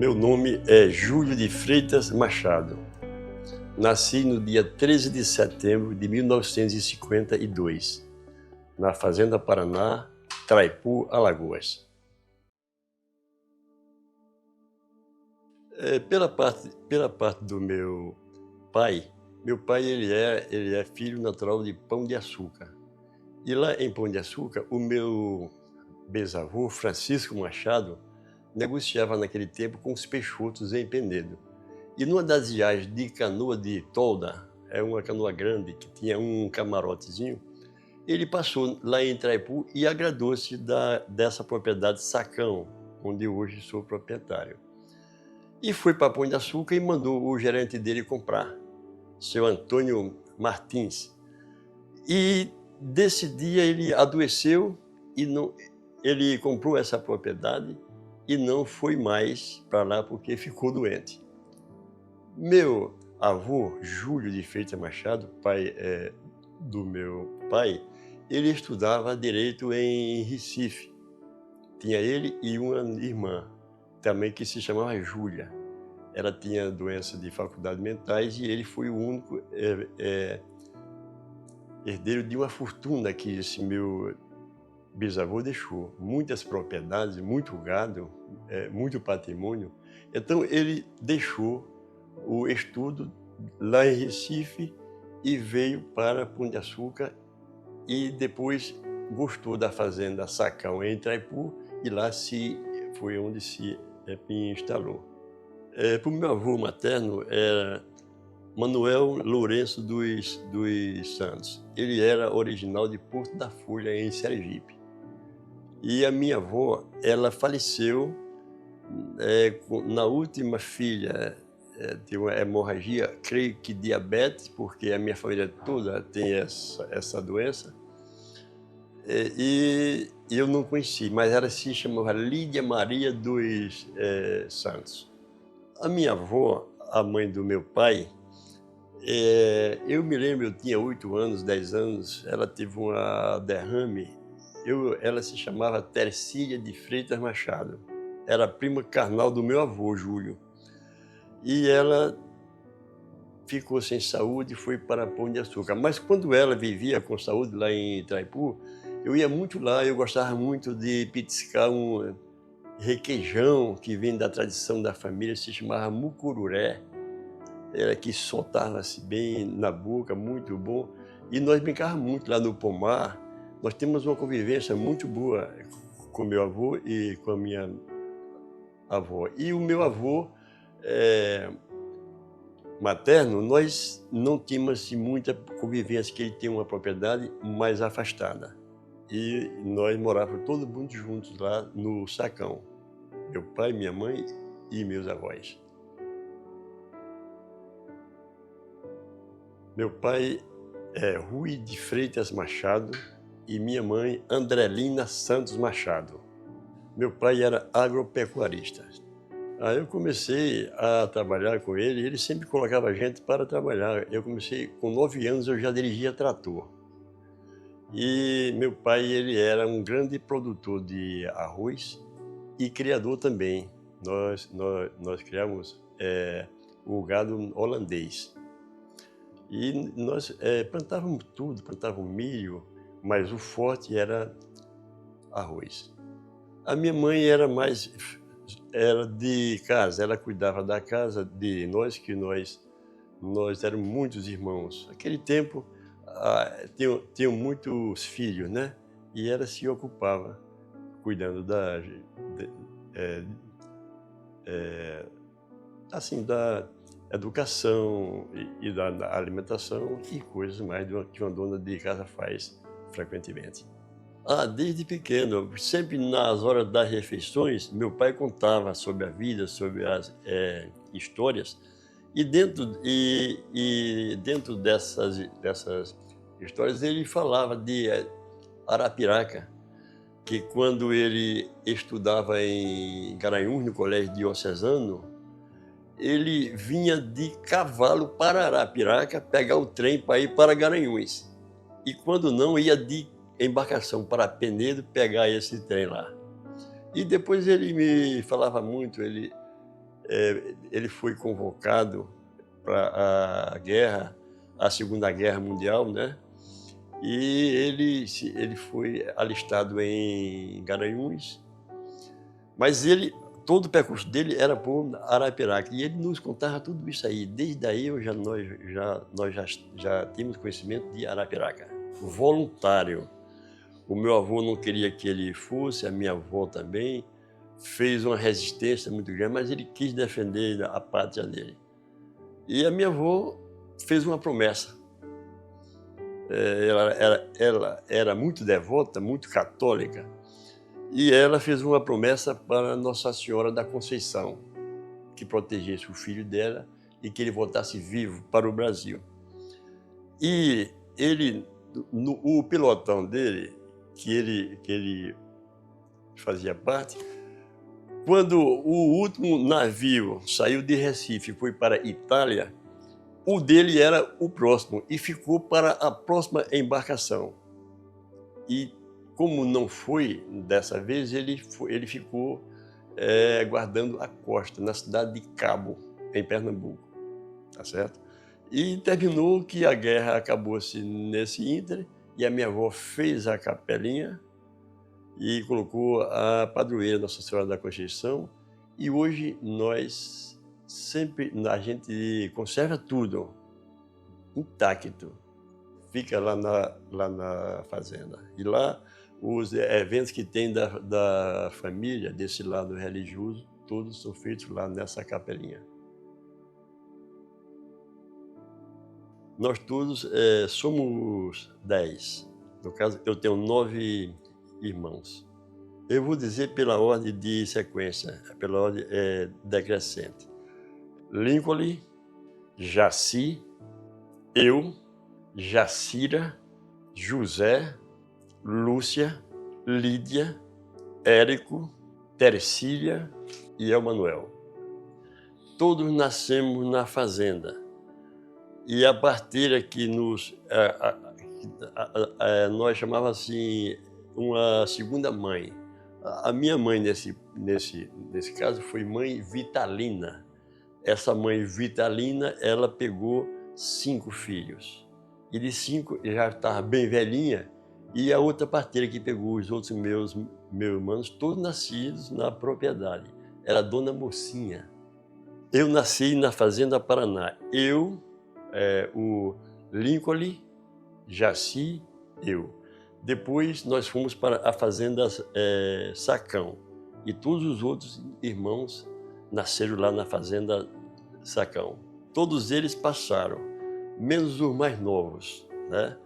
Meu nome é Júlio de Freitas Machado. Nasci no dia 13 de setembro de 1952, na Fazenda Paraná, Traipu, Alagoas. Pela parte do meu pai ele é filho natural de Pão de Açúcar. E lá em Pão de Açúcar, o meu bisavô, Francisco Machado, negociava naquele tempo com os Peixotos em Penedo. E numa das viagens de canoa de tolda, é uma canoa grande que tinha um camarotezinho, ele passou lá em Traipu e agradou-se dessa propriedade Sacão, onde hoje sou proprietário. E foi para Pão de Açúcar e mandou o gerente dele comprar, seu Antônio Martins. E desse dia ele adoeceu e ele comprou essa propriedade e não foi mais para lá porque ficou doente. Meu avô, Júlio de Freitas Machado, pai do meu pai, ele estudava Direito em Recife. Tinha ele e uma irmã, também que se chamava Júlia. Ela tinha doença de faculdades mentais e ele foi o único herdeiro de uma fortuna que esse meu bisavô deixou. Muitas propriedades, muito gado, muito patrimônio. Então ele deixou o estudo lá em Recife e veio para Pão de Açúcar e depois gostou da fazenda Sacão em Traipu e lá foi onde se instalou. Para o meu avô materno era Manuel Lourenço dos Santos. Ele era original de Porto da Folha, em Sergipe. E a minha avó, ela faleceu na última filha de uma hemorragia, creio que diabetes, porque a minha família toda tem essa doença. E eu não conheci, mas ela se chamava Lídia Maria dos Santos. A minha avó, a mãe do meu pai, eu me lembro, eu tinha 8 anos, 10 anos, ela teve uma derrame. Ela se chamava Tercília de Freitas Machado. Era prima carnal do meu avô, Júlio. E ela ficou sem saúde e foi para Pão de Açúcar. Mas quando ela vivia com saúde lá em Traipu, eu ia muito lá, eu gostava muito de petiscar um requeijão que vem da tradição da família, se chamava mucururé. Era que soltava-se bem na boca, muito bom. E nós brincávamos muito lá no pomar. Nós temos uma convivência muito boa com meu avô e com a minha avó. E o meu avô materno, nós não tínhamos assim, muita convivência, que ele tinha uma propriedade mais afastada. E nós morávamos todo mundo juntos lá no Sacão. Meu pai, minha mãe e meus avós. Meu pai é Rui de Freitas Machado e minha mãe, Andrelina Santos Machado. Meu pai era agropecuarista. Aí eu comecei a trabalhar com ele, ele sempre colocava gente para trabalhar. Eu comecei, com 9 anos, eu já dirigia trator. E meu pai, ele era um grande produtor de arroz e criador também. Nós criamos o gado holandês. E nós plantávamos tudo, plantávamos milho, mas o forte era arroz. A minha mãe era de casa, ela cuidava da casa de nós, que nós éramos muitos irmãos. Naquele tempo, tinham muitos filhos, né? E ela se ocupava cuidando da educação e da alimentação e coisas mais que uma dona de casa faz frequentemente. Desde pequeno, sempre nas horas das refeições, meu pai contava sobre a vida, sobre as histórias, e dentro dessas histórias ele falava de Arapiraca, que quando ele estudava em Garanhuns, no colégio diocesano, ele vinha de cavalo para Arapiraca pegar o trem para ir para Garanhuns. E quando não, ia de embarcação para Penedo pegar esse trem lá. E depois ele me falava muito, ele ele foi convocado para a guerra, a Segunda Guerra Mundial, né? E ele foi alistado em Garanhuns, mas todo o percurso dele era por Arapiraca, e ele nos contava tudo isso aí. Desde aí nós já tínhamos conhecimento de Arapiraca. Voluntário. O meu avô não queria que ele fosse, a minha avó também, fez uma resistência muito grande, mas ele quis defender a pátria dele. E a minha avó fez uma promessa. Ela era muito devota, muito católica, e ela fez uma promessa para Nossa Senhora da Conceição, que protegesse o filho dela e que ele voltasse vivo para o Brasil. E o pelotão dele, que ele fazia parte, quando o último navio saiu de Recife e foi para a Itália, o dele era o próximo e ficou para a próxima embarcação. E como não foi dessa vez, ele ficou guardando a costa, na cidade de Cabo, em Pernambuco, tá certo? E terminou que a guerra acabou-se nesse íntere, e a minha avó fez a capelinha e colocou a padroeira Nossa Senhora da Conceição, e hoje a gente conserva tudo intacto, fica lá na fazenda. E lá os eventos que tem da família, desse lado religioso, todos são feitos lá nessa capelinha. Nós todos somos 10. No caso, eu tenho 9 irmãos. Eu vou dizer pela ordem de sequência, pela ordem decrescente. Lincoln, Jaci, eu, Jacira, José, Lúcia, Lídia, Érico, Tercília e Emanuel. Todos nascemos na fazenda. E a parteira que nós chamávamos assim uma segunda mãe. A minha mãe, nesse caso, foi mãe Vitalina. Essa mãe Vitalina, ela pegou 5 filhos. E de 5 já estava bem velhinha, e a outra parteira que pegou os outros meus irmãos, todos nascidos na propriedade. Era Dona Mocinha. Eu nasci na Fazenda Paraná. Eu, o Lincoln, Jaci, eu. Depois nós fomos para a Fazenda Sacão. E todos os outros irmãos nasceram lá na Fazenda Sacão. Todos eles passaram, menos os mais novos, né?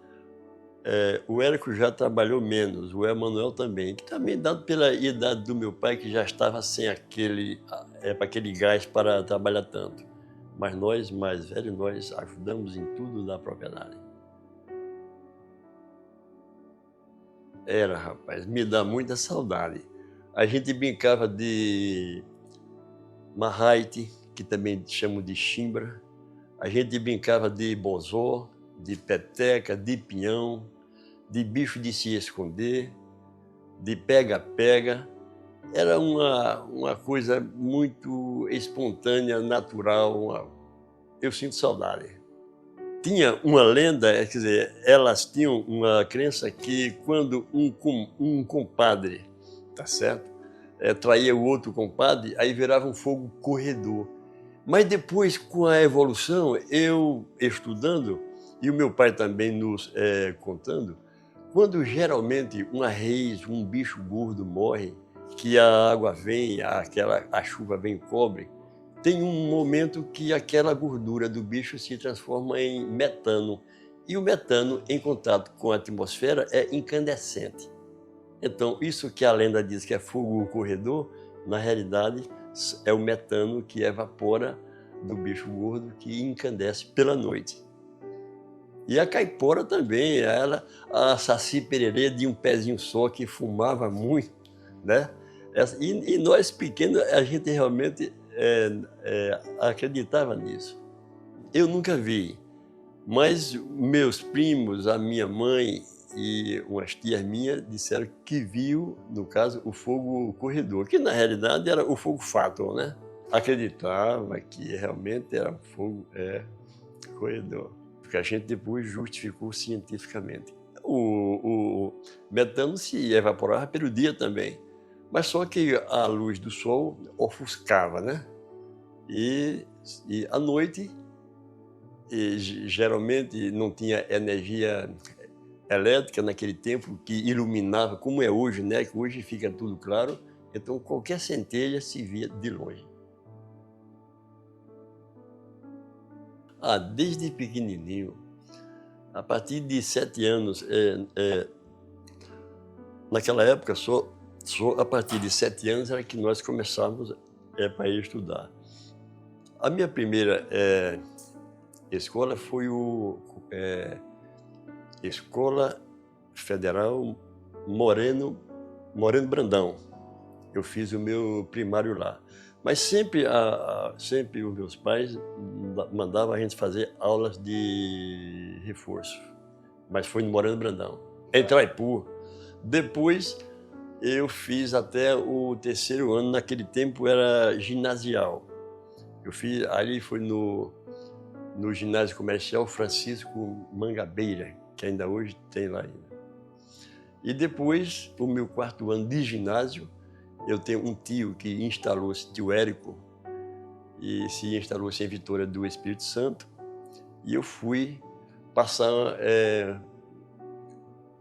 O Érico já trabalhou menos, o Emanuel também, que também dado pela idade do meu pai, que já estava sem aquele gás para trabalhar tanto. Mas nós, mais velhos, nós ajudamos em tudo da propriedade. Rapaz, me dá muita saudade. A gente brincava de marraite, que também chamam de chimbra. A gente brincava de bozó, de peteca, de pinhão, de bicho de se esconder, de pega-pega. Era uma coisa muito espontânea, natural. Eu sinto saudade. Tinha uma lenda, quer dizer, elas tinham uma crença que quando um compadre, tá certo, traía o outro compadre, aí virava um fogo corredor. Mas depois, com a evolução, eu estudando, e o meu pai também nos contando, quando geralmente uma reis, um bicho gordo morre, que a água vem, a chuva vem e cobre, tem um momento que aquela gordura do bicho se transforma em metano. E o metano, em contato com a atmosfera, é incandescente. Então, isso que a lenda diz que é fogo corredor, na realidade, é o metano que evapora do bicho gordo, que encandece pela noite. E a caipora também, a saci pererê de um pezinho só, que fumava muito, né? E nós pequenos, a gente realmente acreditava nisso. Eu nunca vi, mas meus primos, a minha mãe e umas tias minhas disseram que viu, no caso, o fogo corredor, que na realidade era o fogo fato, né? acreditava que realmente era um fogo corredor, porque a gente depois justificou cientificamente. O metano se evaporava pelo dia também, mas só que a luz do sol ofuscava, né? E à noite, geralmente não tinha energia elétrica naquele tempo que iluminava, como é hoje, né? Que hoje fica tudo claro, então qualquer centelha se via de longe. Desde pequenininho, a partir de 7 anos, naquela época, só a partir de 7 anos era que nós começávamos para ir estudar. A minha primeira escola foi Escola Federal Moreno Brandão. Eu fiz o meu primário lá. Mas sempre os meus pais mandavam a gente fazer aulas de reforço. Mas foi no Moreno Brandão, em Traipu. Depois eu fiz até o 3º ano, naquele tempo era ginasial. Eu fiz, ali foi no ginásio comercial Francisco Mangabeira, que ainda hoje tem lá ainda. E depois, o meu 4º ano de ginásio, eu tenho um tio que instalou-se, tio Érico, e se instalou-se em Vitória do Espírito Santo, e eu fui passar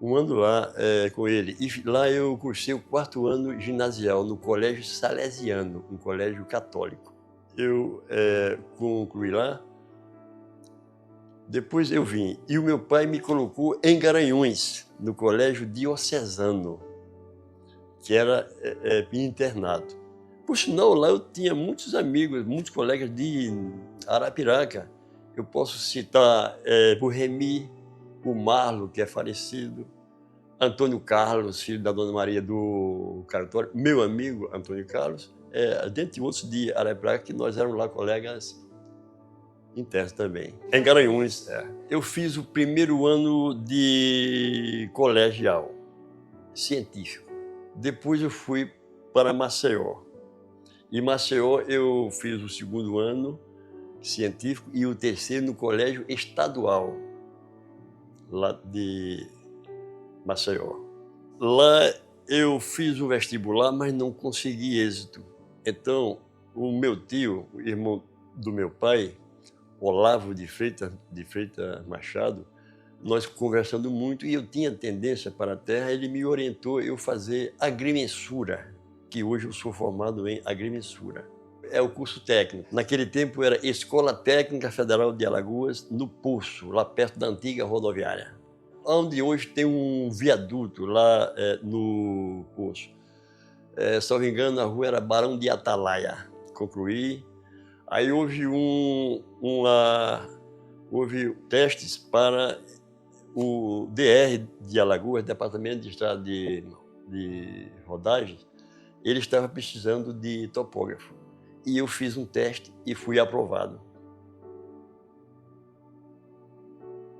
um ano lá com ele. E lá eu cursei o 4º ano ginasial no Colégio Salesiano, um colégio católico. Eu concluí lá, depois eu vim, e o meu pai me colocou em Garanhuns, no Colégio Diocesano, que era internato. Por sinal, lá eu tinha muitos amigos, muitos colegas de Arapiraca. Eu posso citar o Remy, o Marlo, que é falecido, Antônio Carlos, filho da Dona Maria do Cartório, meu amigo Antônio Carlos, dentre outros de Arapiraca, que nós éramos lá colegas internos também. Em Garanhuns, eu fiz o 1º ano de colegial científico. Depois eu fui para Maceió. Em Maceió eu fiz o 2º ano científico e o 3º no colégio estadual, lá de Maceió. Lá eu fiz o vestibular, mas não consegui êxito. Então, o meu tio, o irmão do meu pai, Olavo de Freitas Machado, nós conversando muito, e eu tinha tendência para a terra, ele me orientou eu fazer agrimensura, que hoje eu sou formado em agrimensura. É o curso técnico. Naquele tempo era Escola Técnica Federal de Alagoas, no Poço, lá perto da antiga rodoviária, onde hoje tem um viaduto lá no Poço. Se não me engano, a rua era Barão de Atalaia. Concluí. Aí houve houve testes para o DR de Alagoas, Departamento de Estrada de Rodagens. Ele estava precisando de topógrafo. E eu fiz um teste e fui aprovado.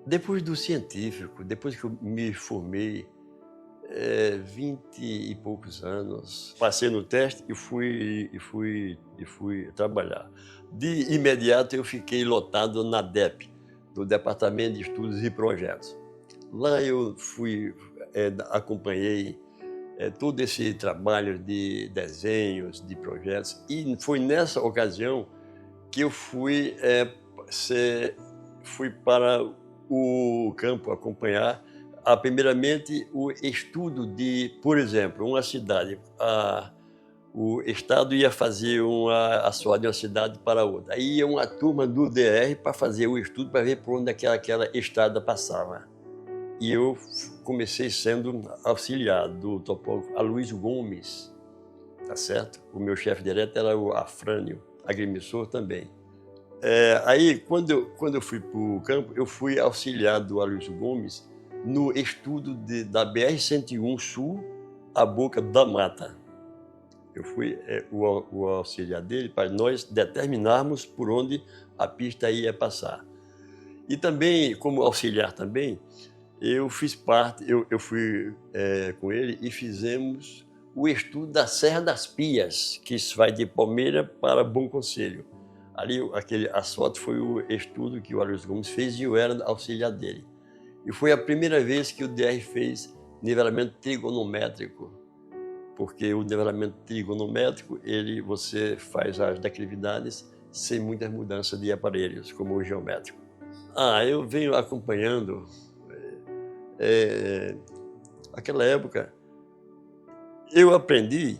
Depois do científico, depois que eu me formei, 20 e poucos anos, passei no teste e fui trabalhar. De imediato eu fiquei lotado na DEP, do Departamento de Estudos e Projetos. Lá eu acompanhei todo esse trabalho de desenhos, de projetos, e foi nessa ocasião que eu fui para o campo acompanhar, primeiramente, o estudo de, por exemplo, uma cidade. O Estado ia fazer assoar de uma cidade para outra. Aí ia uma turma do DR para fazer o estudo, para ver por onde aquela estrada passava. E eu comecei sendo auxiliar do topógrafo Aloysio Gomes, tá certo? O meu chefe direto era o Afrânio, agrimensor também. Aí, quando eu fui para o campo, eu fui auxiliar do Aloysio Gomes no estudo da BR-101 Sul, a Boca da Mata. Eu fui o auxiliar dele para nós determinarmos por onde a pista ia passar. E também, como auxiliar também, eu fiz parte, eu fui com ele e fizemos o estudo da Serra das Pias, que vai de Palmeira para Bom Conselho. Ali, aquele asfalto foi o estudo que o Aloysio Gomes fez e eu era auxiliar dele. E foi a primeira vez que o DR fez nivelamento trigonométrico, porque o nivelamento trigonométrico, você faz as declividades sem muitas mudanças de aparelhos, como o geométrico. Eu venho acompanhando, aquela época, eu aprendi,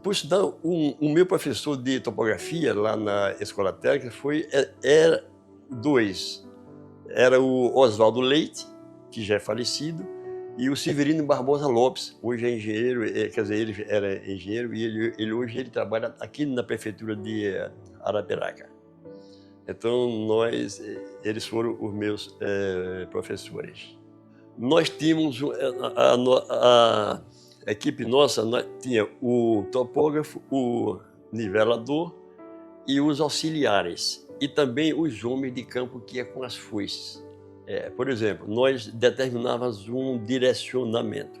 por sinal, o meu professor de topografia lá na Escola Técnica era dois. Era o Oswaldo Leite, que já é falecido, e o Severino Barbosa Lopes, hoje é engenheiro, quer dizer, ele era engenheiro e hoje ele trabalha aqui na prefeitura de Arapiraca. Então, eles foram os meus professores. Nós tínhamos, a equipe nossa tinha o topógrafo, o nivelador e os auxiliares, e também os homens de campo que iam com as foices. Por exemplo, nós determinávamos um direcionamento.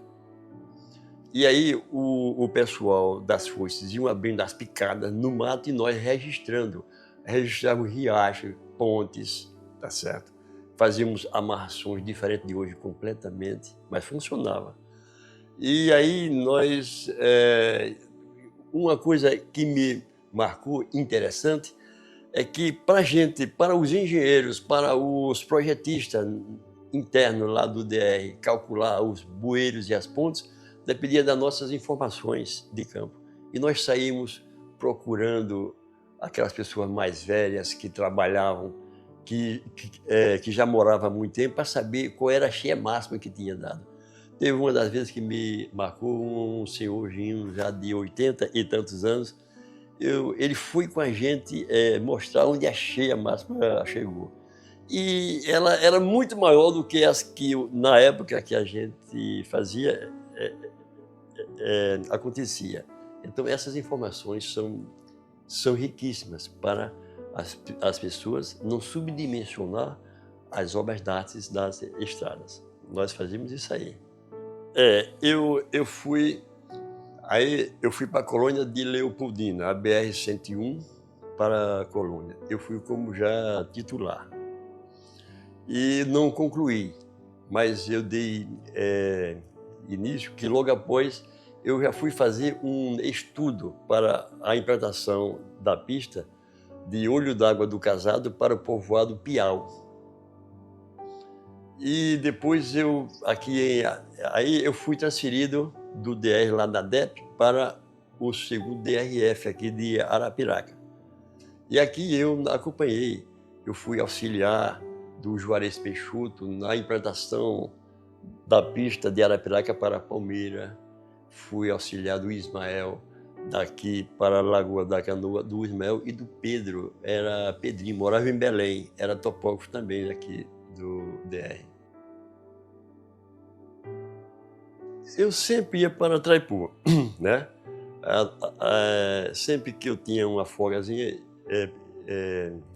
E aí o pessoal das foices iam abrindo as picadas no mato e nós registrávamos riachos, pontes, tá certo? Fazíamos amarrações diferentes de hoje completamente, mas funcionava. E aí uma coisa que me marcou interessante é que para os engenheiros, para os projetistas internos lá do DR, calcular os bueiros e as pontes, dependia das nossas informações de campo. E nós saímos procurando aquelas pessoas mais velhas que trabalhavam, que já moravam há muito tempo, para saber qual era a cheia máxima que tinha dado. Teve uma das vezes que me marcou um senhorzinho já de 80 e tantos anos. Ele foi com a gente mostrar onde a cheia máxima chegou. E ela era muito maior do que as que, na época que a gente fazia, acontecia. Então, essas informações são riquíssimas para as pessoas não subdimensionar as obras de arte das estradas. Nós fazíamos isso aí. Eu fui para a colônia de Leopoldina, a BR-101 para a colônia. Eu fui como já titular. E não concluí, mas eu dei início, que logo após eu já fui fazer um estudo para a implantação da pista de Olho d'Água do Casado para o povoado Piau. E depois aí eu fui transferido do DR lá da DEP para o segundo DRF aqui de Arapiraca. E aqui eu acompanhei, eu fui auxiliar do Juarez Peixoto na implantação da pista de Arapiraca para Palmeira, fui auxiliar do Ismael daqui para a Lagoa da Canoa, do Ismael e do Pedro, era Pedrinho, morava em Belém, era topógrafo também aqui do DR. Eu sempre ia para Traipu, né? Sempre que eu tinha uma folgazinha,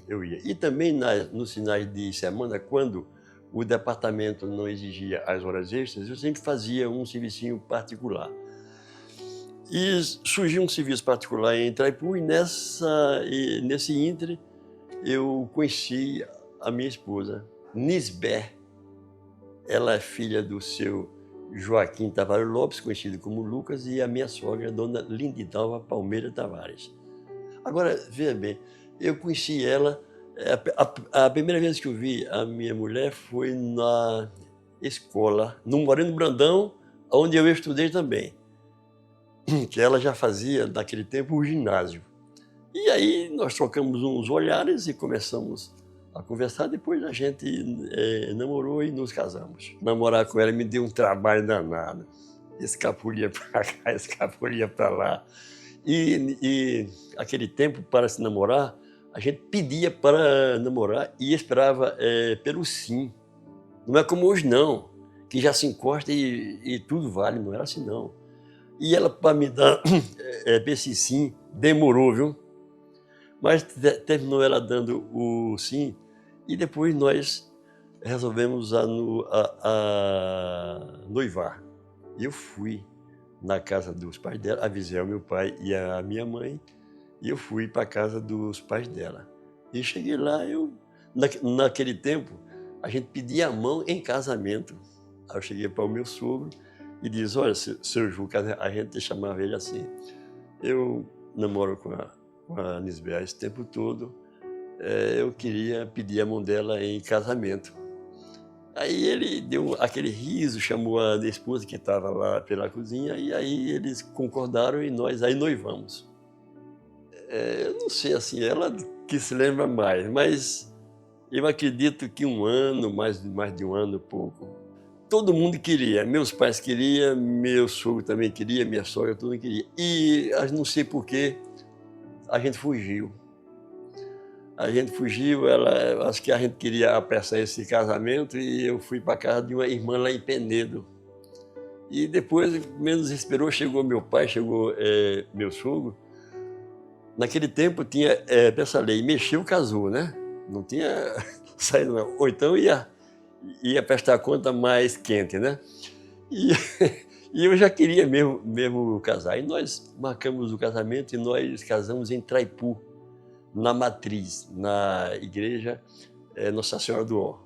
eu ia. E também nos finais de semana, quando o departamento não exigia as horas extras, eu sempre fazia um servicinho particular. E surgiu um serviço particular em Traipu e nesse íntere eu conheci a minha esposa, Nisbé. Ela é filha do seu Joaquim Tavares Lopes, conhecido como Lucas, e a minha sogra, dona Lindidalva Palmeira Tavares. Agora, veja bem, eu conheci ela, a primeira vez que eu vi a minha mulher foi na escola, no Moreno Brandão, onde eu estudei também, que ela já fazia, naquele tempo, o ginásio. E aí nós trocamos uns olhares e começamos a conversar, depois a gente namorou e nos casamos. Namorar com ela me deu um trabalho danado. Escapulia para cá, escapulia para lá. E aquele tempo, para se namorar, a gente pedia para namorar e esperava pelo sim. Não é como hoje, não, que já se encosta e tudo vale, não era assim, não. E ela, para me dar esse sim, demorou, viu? Mas terminou ela dando o sim. E depois nós resolvemos a noivar. E eu fui na casa dos pais dela, avisei ao meu pai e à minha mãe, e eu fui para a casa dos pais dela. E cheguei lá, naquele tempo, a gente pedia a mão em casamento. Aí eu cheguei para o meu sogro e disse, olha, seu Juca, a gente chamava ele assim, eu namoro com a Nisbel esse tempo todo, eu queria pedir a mão dela em casamento. Aí ele deu aquele riso, chamou a esposa que estava lá pela cozinha, e aí eles concordaram e nós aí noivamos. Eu não sei, assim, ela que se lembra mais, mas eu acredito que um ano, mais de um ano, pouco. Todo mundo queria, meus pais queriam, meu sogro também queria, minha sogra, todo mundo queria. E não sei por que a gente fugiu. Acho que a gente queria apressar esse casamento e eu fui para casa de uma irmã lá em Penedo. E depois, menos esperou, chegou meu pai, chegou meu sogro. Naquele tempo tinha essa lei, mexeu, casou, né? Não tinha saído não. Ou então ia prestar conta mais quente, né? E, e eu já queria mesmo casar. E nós marcamos o casamento e nós casamos em Traipu, na Matriz, na igreja Nossa Senhora do Ó.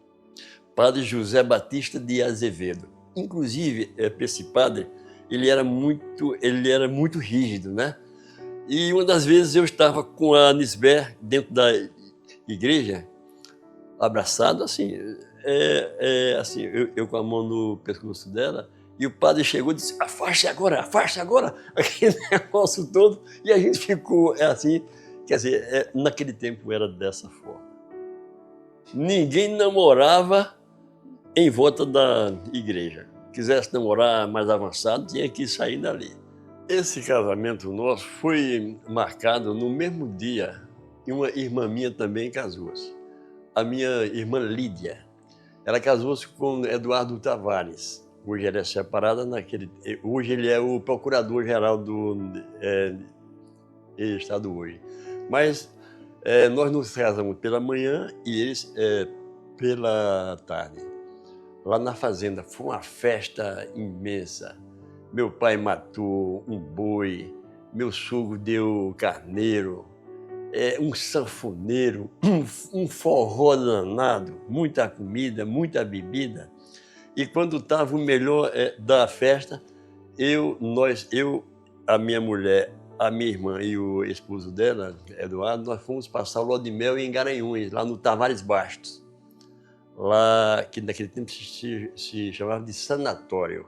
Padre José Batista de Azevedo. Inclusive, esse padre, ele era muito rígido, né? E uma das vezes eu estava com a Nisbel dentro da igreja, abraçado, assim, assim eu com a mão no pescoço dela, e o padre chegou e disse, afaste agora, aquele negócio todo, e a gente ficou assim. Quer dizer, naquele tempo era dessa forma. Ninguém namorava em volta da igreja. Quisesse namorar mais avançado, tinha que sair dali. Esse casamento nosso foi marcado no mesmo dia e uma irmã minha também casou-se. A minha irmã Lídia. Ela casou-se com Eduardo Tavares. Hoje ela é separada hoje ele é o procurador-geral do estado hoje. Mas nós nos casamos pela manhã e eles pela tarde. Lá na fazenda foi uma festa imensa. Meu pai matou um boi, meu sogro deu carneiro, um sanfoneiro, um forró danado, muita comida, muita bebida. E quando estava o melhor da festa, a minha mulher, a minha irmã e o esposo dela, Eduardo, nós fomos passar o lua de mel em Garanhuns, lá no Tavares Bastos. Lá, que naquele tempo se chamava de sanatório.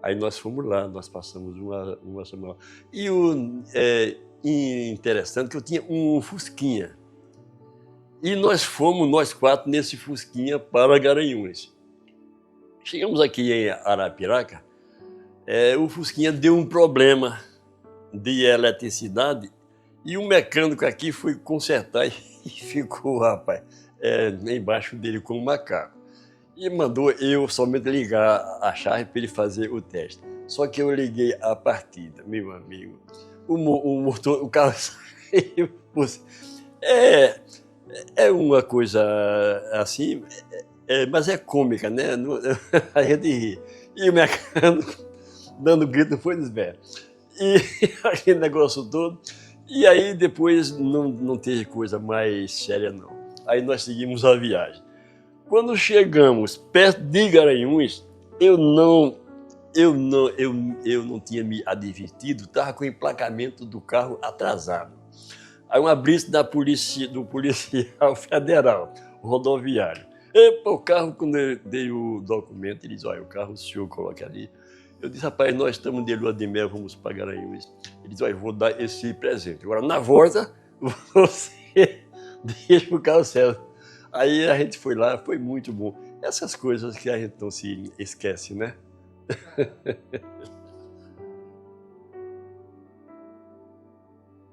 Aí nós fomos lá, nós passamos uma semana. E interessante que eu tinha um Fusquinha. E nós fomos, nós quatro, nesse Fusquinha para Garanhuns. Chegamos aqui em Arapiraca, o Fusquinha deu um problema de eletricidade e o mecânico aqui foi consertar e ficou, rapaz, embaixo dele com um macaco. E mandou eu somente ligar a chave para ele fazer o teste. Só que eu liguei a partida, meu amigo. O carro saiu. É uma coisa assim, mas é cômica, né? A gente ri. E o mecânico dando grito foi desespero. E aquele negócio todo. E aí depois não teve coisa mais séria, não. Aí nós seguimos a viagem. Quando chegamos perto de Garanhuns, eu não tinha me advertido, estava com o emplacamento do carro atrasado. Aí uma blitz do policial federal, rodoviário. Epa, o carro, quando eu dei o documento, ele disse, olha, o carro o senhor coloca ali. Eu disse, rapaz, nós estamos de lua de mel, vamos para Garanhuns. Ele disse, olha, eu vou dar esse presente. Agora, na volta, você deixa o carro certo. Aí a gente foi lá, foi muito bom. Essas coisas que a gente não se esquece, né?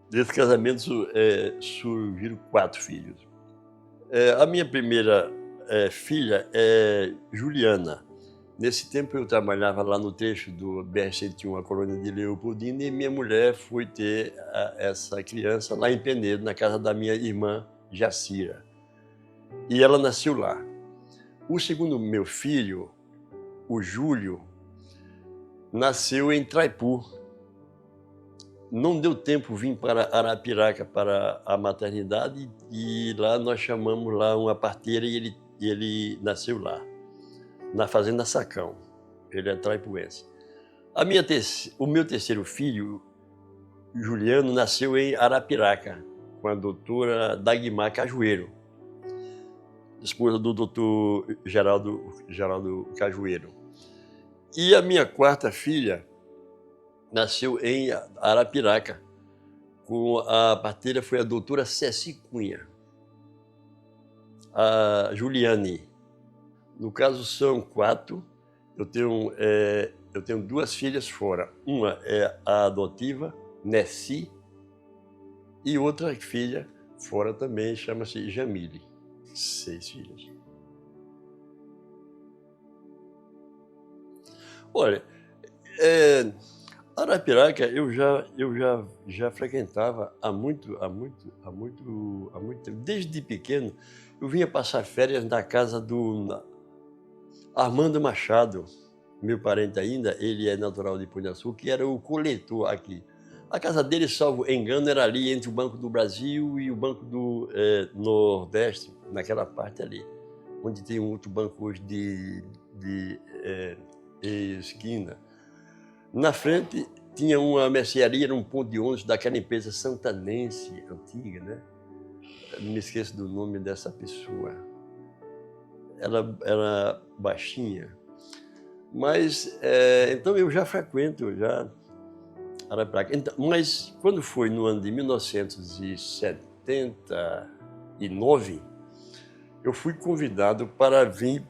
Desse casamento surgiram 4 filhos. A minha primeira filha é Juliana. Nesse tempo eu trabalhava lá no trecho do BR-101, a colônia de Leopoldina, e minha mulher foi ter essa criança lá em Penedo, na casa da minha irmã Jacira. E ela nasceu lá. O segundo meu filho, o Júlio, nasceu em Traipu. Não deu tempo vir para Arapiraca, para a maternidade, e lá nós chamamos lá uma parteira e ele nasceu lá, na Fazenda Sacão. Ele é traipuense. O meu terceiro filho, Juliano, nasceu em Arapiraca, com a doutora Dagmar Cajueiro, esposa do doutor Geraldo Cajueiro. E a minha quarta filha nasceu em Arapiraca, com a parteira foi a doutora Ceci Cunha, a Juliane. No caso, são 4. Eu tenho 2 filhas fora. Uma é a adotiva, Nessi, e outra filha fora também, chama-se Jamile. 6 filhas. Olha, Arapiraca eu já frequentava há muito tempo. Desde pequeno, eu vinha passar férias na casa do Armando Machado, meu parente ainda, ele é natural de Pão de Açúcar, que era o coletor aqui. A casa dele, salvo engano, era ali entre o Banco do Brasil e o Banco do Nordeste, naquela parte ali, onde tem um outro banco hoje de esquina. Na frente tinha uma mercearia, era um ponto de ônibus daquela empresa santanense antiga, né? Não me esqueço do nome dessa pessoa. Ela era baixinha. Mas, então eu já frequento, Arapiraca. Então, mas quando foi no ano de 1979, eu fui convidado para vir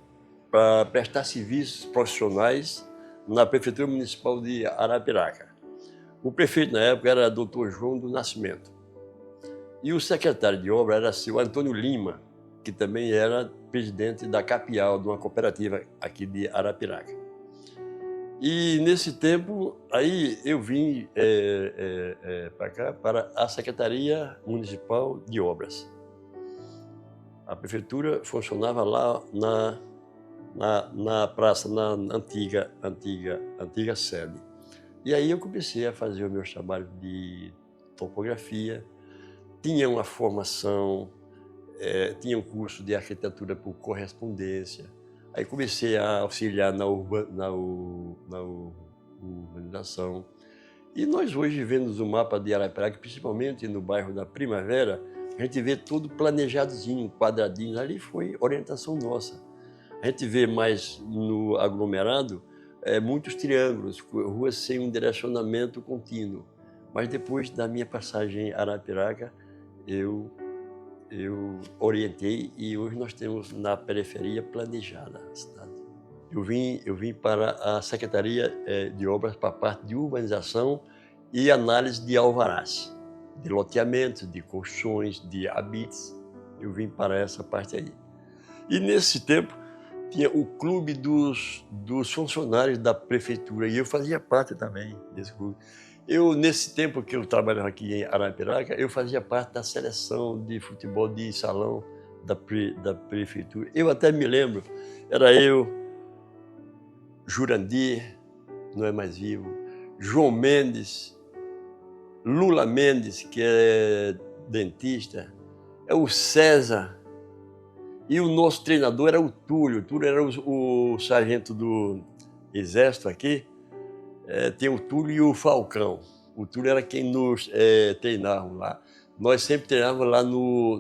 para prestar serviços profissionais na Prefeitura Municipal de Arapiraca. O prefeito na época era Dr. João do Nascimento. E o secretário de obra era seu Antônio Lima, que também era presidente da Capial, de uma cooperativa aqui de Arapiraca. E nesse tempo, aí eu vim para cá, para a Secretaria Municipal de Obras. A prefeitura funcionava lá na praça, na antiga sede. E aí eu comecei a fazer os meus trabalhos de topografia, tinha uma formação, tinha um curso de arquitetura por correspondência. Aí comecei a auxiliar na urbanização. E nós hoje vemos o mapa de Arapiraca, principalmente no bairro da Primavera, a gente vê tudo planejadozinho, quadradinho. Ali foi orientação nossa. A gente vê mais no aglomerado muitos triângulos, ruas sem um direcionamento contínuo. Mas depois da minha passagem em Arapiraca, eu orientei e hoje nós temos na periferia planejada a cidade. Eu vim para a Secretaria de Obras para a parte de urbanização e análise de alvarás, de loteamentos, de construções, de habites. Eu vim para essa parte aí. E nesse tempo tinha o clube dos funcionários da prefeitura e eu fazia parte também desse clube. Nesse tempo que eu trabalhava aqui em Arapiraca, eu fazia parte da seleção de futebol de salão da prefeitura. Eu até me lembro, era eu, Jurandir, não é mais vivo, João Mendes, Lula Mendes, que é dentista, o César, e o nosso treinador era o Túlio. O Túlio era o sargento do Exército aqui. Tem o Túlio e o Falcão. O Túlio era quem nos treinava lá. Nós sempre treinávamos lá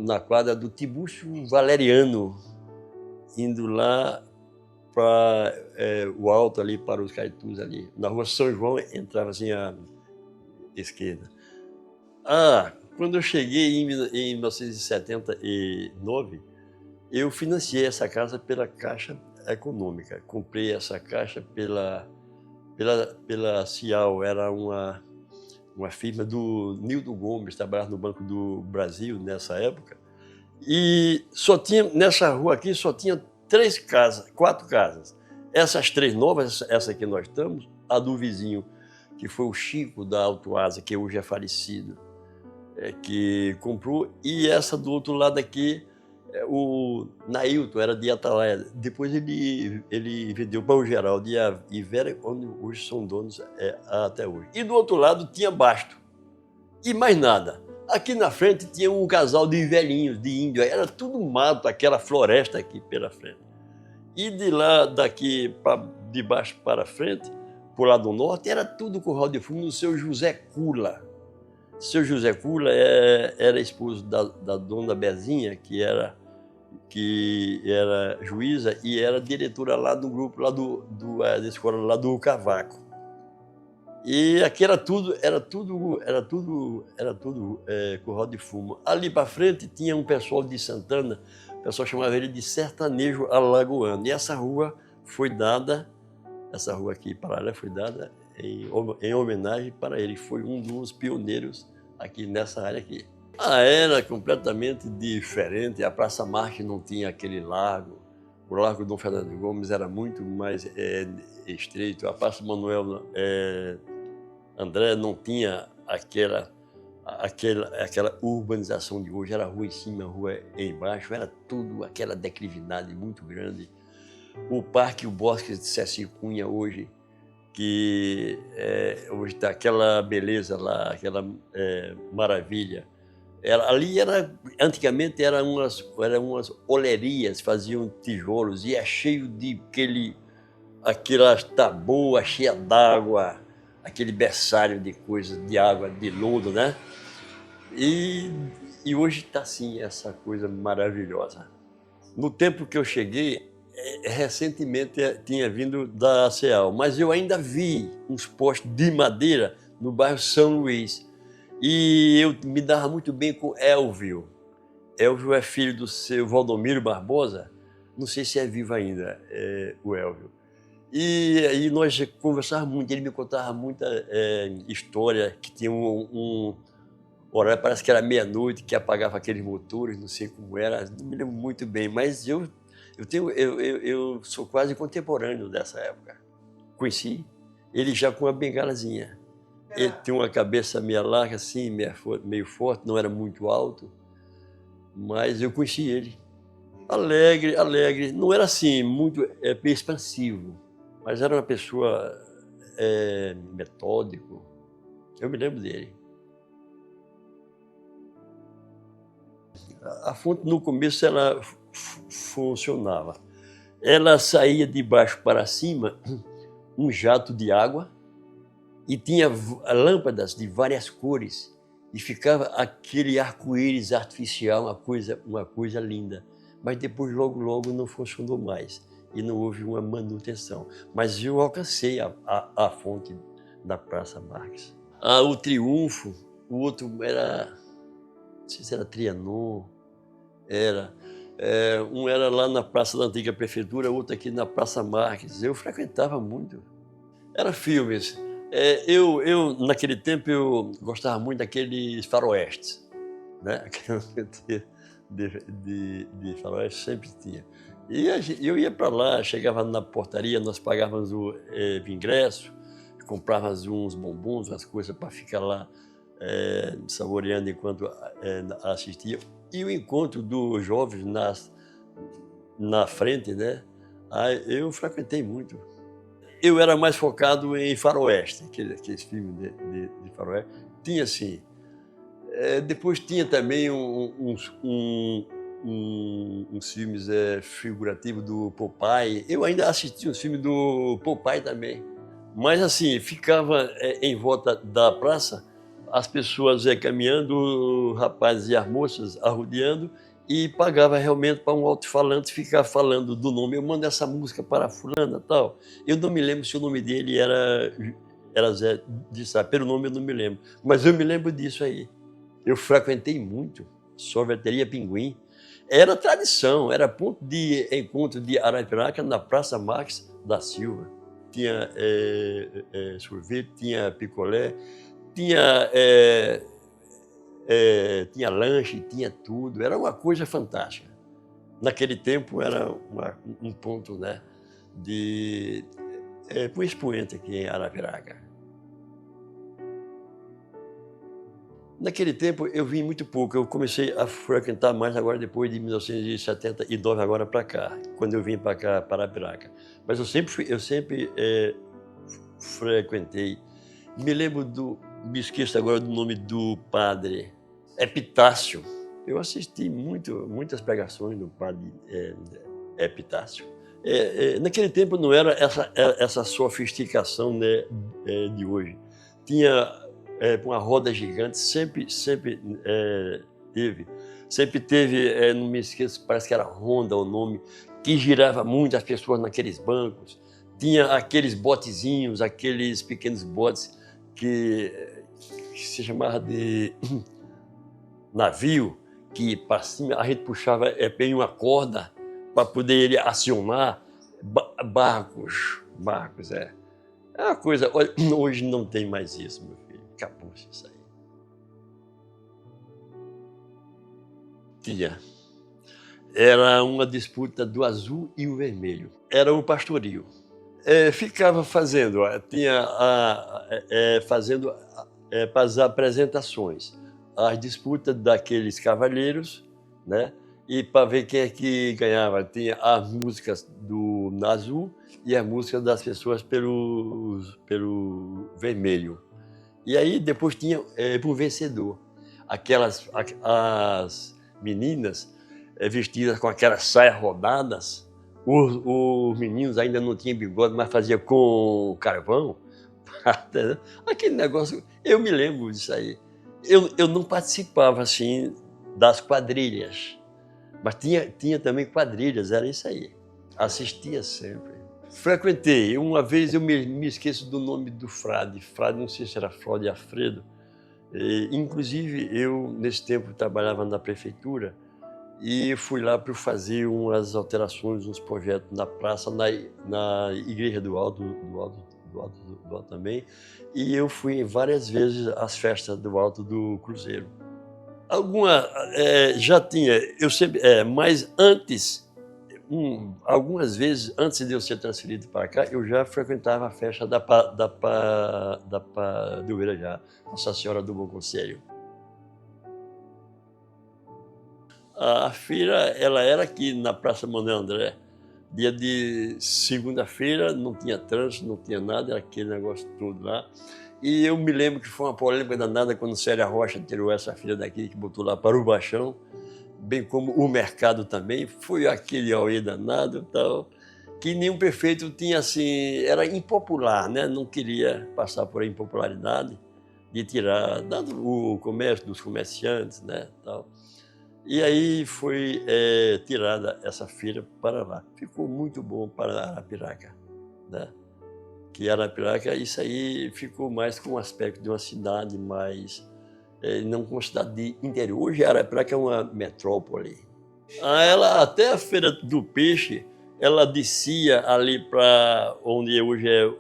na quadra do Tibúcio Valeriano, indo lá para o alto ali, para os Caitus ali. Na rua São João, entrava assim à esquerda. Quando eu cheguei em 1979, eu financiei essa casa pela Caixa Econômica. Comprei essa caixa pela Cial, era uma firma do Nildo Gomes, trabalhava no Banco do Brasil nessa época. E nessa rua aqui só tinha 4 casas. Essas 3 novas, essa que nós estamos, a do vizinho, que foi o Chico da Autoasa, que hoje é falecido, que comprou, e essa do outro lado aqui O Nailton era de Atalaia, depois ele vendeu para o Geraldo e Vera, onde hoje são donos até hoje. E do outro lado tinha Basto, e mais nada. Aqui na frente tinha um casal de velhinhos, de índio, era tudo mato, aquela floresta aqui pela frente. E de lá, de baixo para frente, por lá do norte, era tudo curral de fumo do seu José Cula. Seu José Cula era esposo da dona Bezinha, que era juíza e era diretora lá do grupo, lá da escola lá do Cavaco. E aqui era tudo curral de fumo. Ali para frente tinha um pessoal de Santana, o pessoal chamava ele de sertanejo alagoano. E essa rua aqui paralela foi dada em homenagem para ele. Foi um dos pioneiros aqui nessa área aqui. Era completamente diferente. A Praça Marques não tinha aquele largo. O Largo Dom Fernando Gomes era muito mais estreito. A Praça Manuel André não tinha aquela urbanização de hoje. Era rua em cima, rua embaixo. Era tudo aquela declividade muito grande. O Parque, o Bosque de Ceci Cunha hoje, que hoje está aquela beleza lá, aquela maravilha. Antigamente eram umas olerias, faziam tijolos, e é cheio de aquelas taboas cheias d'água, aquele berçário de coisas, de água, de lodo, né? E hoje está assim, essa coisa maravilhosa. No tempo que eu cheguei, recentemente tinha vindo da ACEAL, mas eu ainda vi uns postes de madeira no bairro São Luís. E eu me dava muito bem com Elvio. Elvio é filho do seu Valdomiro Barbosa, não sei se é vivo ainda, o Elvio. E aí nós conversávamos muito, ele me contava muita história, que tinha um horário, parece que era meia-noite, que apagava aqueles motores, não sei como era, não me lembro muito bem, mas eu sou quase contemporâneo dessa época. Conheci ele já com uma bengalazinha. Ele tinha uma cabeça meio larga, assim, meio forte, não era muito alto, mas eu conheci ele. Alegre, não era assim, muito expansivo, mas era uma pessoa metódico. Eu me lembro dele. A fonte, no começo, ela funcionava. Ela saía de baixo para cima, um jato de água, e tinha lâmpadas de várias cores, e ficava aquele arco-íris artificial, uma coisa linda. Mas depois, logo, não funcionou mais, e não houve uma manutenção. Mas eu alcancei a fonte da Praça Marques. O Triunfo, o outro era, não sei se era Trianon, um era lá na Praça da Antiga Prefeitura, outro aqui na Praça Marques. Eu frequentava muito. Eram filmes. Naquele tempo, eu gostava muito daqueles faroestes, né? De faroeste sempre tinha. E eu ia para lá, chegava na portaria, nós pagávamos o ingresso, comprávamos uns bombons, umas coisas para ficar lá saboreando enquanto assistia. E o encontro dos jovens na frente, né? Eu frequentei muito. Eu era mais focado em faroeste, aqueles filmes de faroeste. Tinha, assim. Depois tinha também uns filmes figurativos do Popeye. Eu ainda assisti uns filmes do Popeye também. Mas, assim, ficava em volta da praça, as pessoas caminhando, os rapazes e as moças arrodeando, e pagava realmente para um alto-falante ficar falando do nome. Eu mando essa música para fulana e tal. Eu não me lembro se o nome dele era Zé de Sá. Pelo nome eu não me lembro. Mas eu me lembro disso aí. Eu frequentei muito Sorveteria Pinguim. Era tradição, era ponto de encontro de Arapiraca na Praça Marques da Silva. Tinha sorvete, tinha picolé, tinha lanche, tinha tudo, era uma coisa fantástica. Naquele tempo era um ponto, né, um expoente aqui em Arapiraca. Naquele tempo eu vim muito pouco, eu comecei a frequentar mais agora depois de 1979, agora para cá, quando eu vim para cá, para Arapiraca. Mas eu sempre frequentei. Me esqueço agora do nome do padre, Epitácio. Eu assisti muitas pregações do padre Epitácio. Naquele tempo não era essa sofisticação, né, de hoje. Tinha uma roda gigante, sempre teve. Sempre teve, não me esqueço, parece que era Honda o nome, que girava muito as pessoas naqueles bancos. Tinha aqueles botezinhos, aqueles pequenos botes que se chamava de navio, que para cima a gente puxava bem uma corda para poder ele acionar barcos. É uma coisa, olha, hoje não tem mais isso, meu filho, acabou-se isso aí. Tinha. Era uma disputa do azul e o vermelho. Era um pastorio. Ficava fazendo, fazendo para as apresentações, as disputas daqueles cavalheiros, né? E para ver quem é que ganhava. Tinha as músicas do azul e as músicas das pessoas pelo vermelho. E aí depois tinha para o vencedor. As meninas vestidas com aquelas saias rodadas. Os meninos ainda não tinham bigode, mas fazia com carvão. Aquele negócio, eu me lembro disso aí. Eu não participava assim das quadrilhas, mas tinha também quadrilhas, era isso aí. Assistia sempre. Frequentei. Uma vez eu me esqueço do nome do frade. Frade, não sei se era Frade Alfredo. Inclusive, eu, nesse tempo, trabalhava na prefeitura e fui lá para fazer umas alterações, uns projetos na praça, na Igreja do Alto também. E eu fui várias vezes às festas do Alto do Cruzeiro. Já tinha, eu sempre, mas antes, algumas vezes, antes de eu ser transferido para cá, eu já frequentava a festa da padroeira já, Nossa Senhora do Bom Conselho. A feira, ela era aqui na Praça Manuel André. Dia de segunda-feira, não tinha trânsito, não tinha nada, era aquele negócio todo lá. E eu me lembro que foi uma polêmica danada quando Célia Rocha tirou essa feira daqui, que botou lá para o Baixão, bem como o mercado também. Foi aquele auê danado e tal, que nenhum prefeito tinha assim, era impopular, né? Não queria passar por impopularidade de tirar, dado o comércio dos comerciantes, né? Tal. E aí foi tirada essa feira para lá. Ficou muito bom para Arapiraca, né? Que Arapiraca, isso aí ficou mais com o aspecto de uma cidade mais, não com uma cidade de interior. Hoje Arapiraca é uma metrópole. Até a Feira do Peixe, ela descia ali para onde hoje é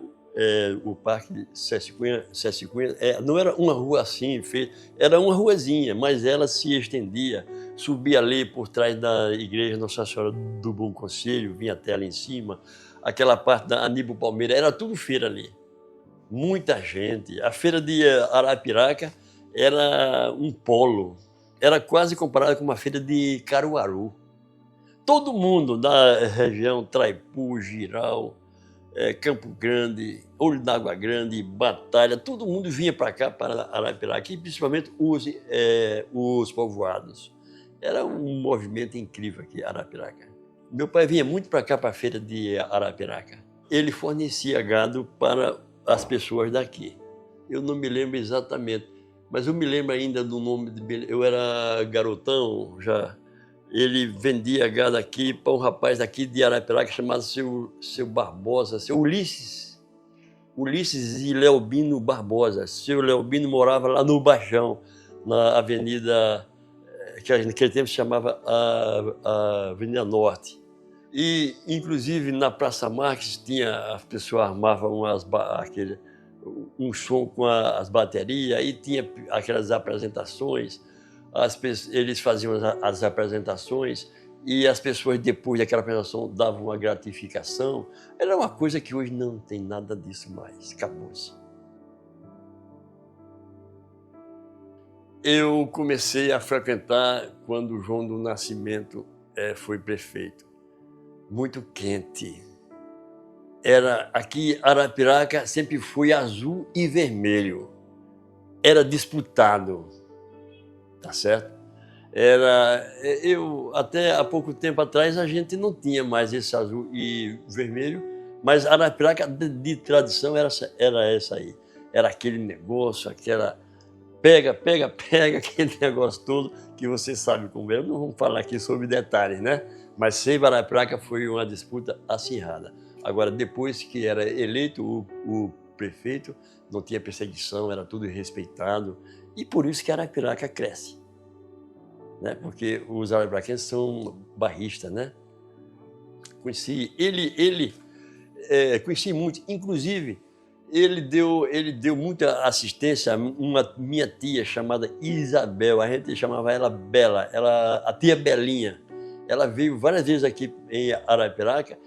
o Parque César Cunha. Não era uma rua assim, era uma ruazinha, mas ela se estendia, subia ali por trás da igreja Nossa Senhora do Bom Conselho, vinha até ali em cima, aquela parte da Aníbal Palmeira, era tudo feira ali. Muita gente. A feira de Arapiraca era um polo, era quase comparada com uma feira de Caruaru. Todo mundo da região, Traipu, Jirau, Campo Grande, Olho d'Água Grande, Batalha, todo mundo vinha para cá, para Arapiraca, e principalmente os povoados. Era um movimento incrível aqui, Arapiraca. Meu pai vinha muito para cá, para a feira de Arapiraca. Ele fornecia gado para as pessoas daqui. Eu não me lembro exatamente, mas eu me lembro ainda do nome dele. Eu era garotão já. Ele vendia gado aqui para um rapaz daqui de Arapiraca chamado seu Barbosa, seu Ulisses e Leobino Barbosa. Seu Leobino morava lá no Baixão, na avenida, que naquele tempo se chamava a Avenida Norte. E, inclusive, na Praça Marques, as pessoas armavam um som com as baterias, aí tinha aquelas apresentações. Eles faziam as apresentações e as pessoas, depois daquela apresentação, davam uma gratificação. Era uma coisa que hoje não tem nada disso mais, acabou-se. Eu comecei a frequentar quando o João do Nascimento foi prefeito. Muito quente. Aqui, Arapiraca sempre foi azul e vermelho. Era disputado, tá certo? Até há pouco tempo atrás, a gente não tinha mais esse azul e vermelho, mas Arapiraca de tradição era essa aí. Era aquele negócio, pega, aquele negócio todo que você sabe como é. Não vamos falar aqui sobre detalhes, né? Mas sempre Arapiraca foi uma disputa acirrada. Agora, depois que era eleito o prefeito, não tinha perseguição, era tudo respeitado. E por isso que Arapiraca cresce, né? Porque os arapiraquenses são barristas, né? Conheci conheci muito, inclusive ele deu muita assistência a uma minha tia chamada Isabel, a gente chamava ela Bela, a tia Belinha. Ela veio várias vezes aqui em Arapiraca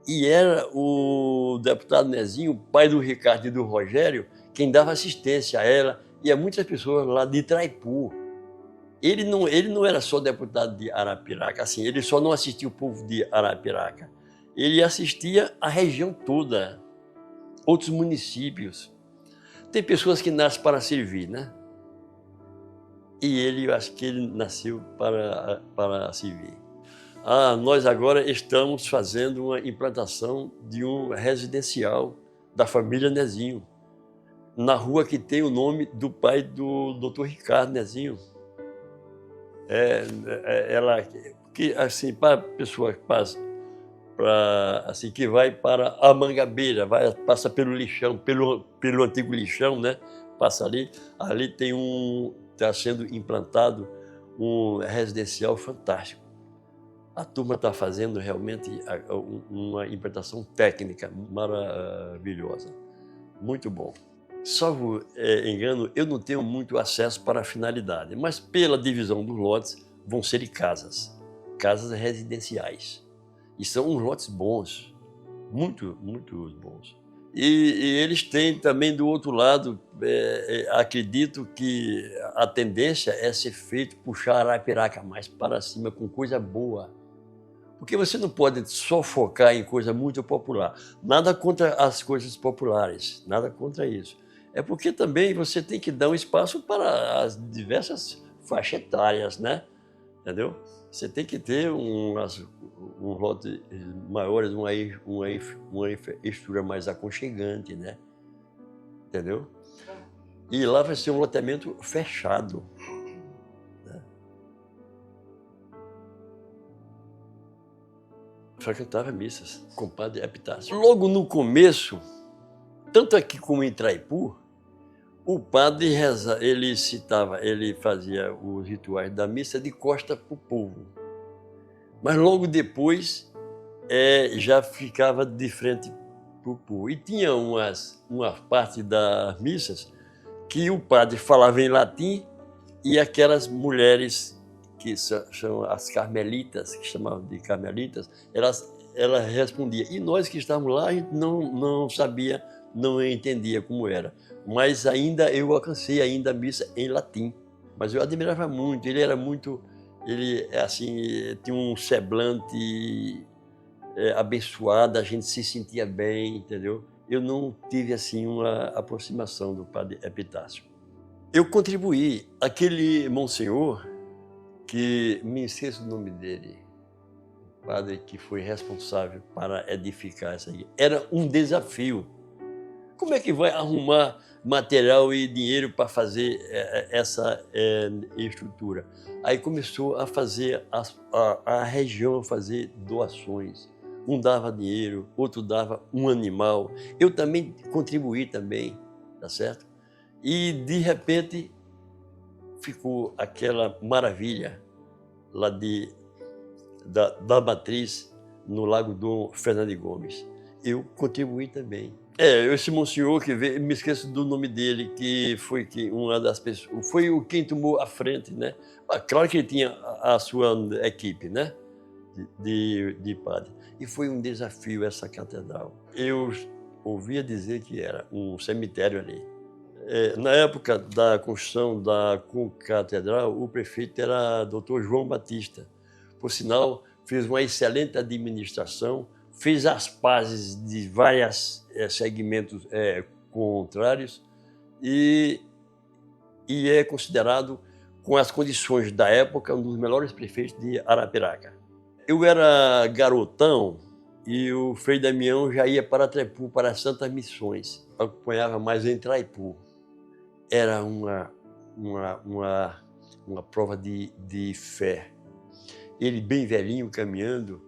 e era o deputado Nezinho, pai do Ricardo e do Rogério, quem dava assistência a ela e a muitas pessoas lá de Itraipu. Ele não era só deputado de Arapiraca, assim, ele só não assistia o povo de Arapiraca. Ele assistia a região toda, outros municípios. Tem pessoas que nascem para servir, né? E eu acho que ele nasceu para servir. Nós agora estamos fazendo uma implantação de um residencial da família Nezinho, na rua que tem o nome do pai do Dr. Ricardo Nezinho. Que assim, para pessoa que vai para a Mangabeira, passa pelo lixão, pelo antigo lixão, né? Passa ali está sendo implantado um residencial fantástico. A turma está fazendo realmente uma implantação técnica maravilhosa, muito bom. Salvo engano, eu não tenho muito acesso para a finalidade, mas pela divisão dos lotes vão ser casas residenciais. E são uns lotes bons, muito bons. E eles têm também do outro lado, acredito que a tendência é ser feito, puxar Arapiraca mais para cima com coisa boa. Porque você não pode só focar em coisa muito popular. Nada contra as coisas populares, nada contra isso. É porque também você tem que dar um espaço para as diversas faixas etárias, né? Entendeu? Você tem que ter um lote maiores, uma estrutura mais aconchegante, né? Entendeu? E lá vai ser um loteamento fechado. Né? Frequentava missas com o padre Epitácio. Logo no começo, tanto aqui como em Itraipu, o padre ele fazia os rituais da missa de costa para o povo. Mas logo depois já ficava de frente para o povo. E tinha uma parte das missas que o padre falava em latim e aquelas mulheres que são as carmelitas, que chamavam de carmelitas, ela respondia. E nós que estávamos lá, a gente não sabia, não entendia como era. Mas eu alcancei ainda a missa em latim. Mas eu admirava muito, ele tinha um semblante abençoado, a gente se sentia bem, entendeu? Eu não tive assim uma aproximação do padre Epitácio. Eu contribuí, aquele monsenhor, que me esqueço o nome dele, o padre que foi responsável para edificar essa igreja, era um desafio. Como é que vai arrumar material e dinheiro para fazer essa estrutura? Aí começou a fazer a região a fazer doações. Um dava dinheiro, outro dava um animal. Eu também contribuí também, tá certo? E de repente ficou aquela maravilha lá da matriz no Lago Dom Fernando Gomes. Eu contribuí também. Esse monsenhor que veio, me esqueço do nome dele, que foi uma das pessoas, foi quem tomou a frente, né? Claro que ele tinha a sua equipe, né? De padre. E foi um desafio essa catedral. Eu ouvia dizer que era um cemitério ali. Na época da construção da concatedral, o prefeito era Dr. João Batista. Por sinal, fez uma excelente administração, fez as pazes de vários segmentos contrários e é considerado, com as condições da época, um dos melhores prefeitos de Arapiraca. Eu era garotão e o Frei Damião já ia para Traipu, para as Santas Missões. Eu acompanhava mais em Traipu. Era uma prova de fé. Ele bem velhinho, caminhando,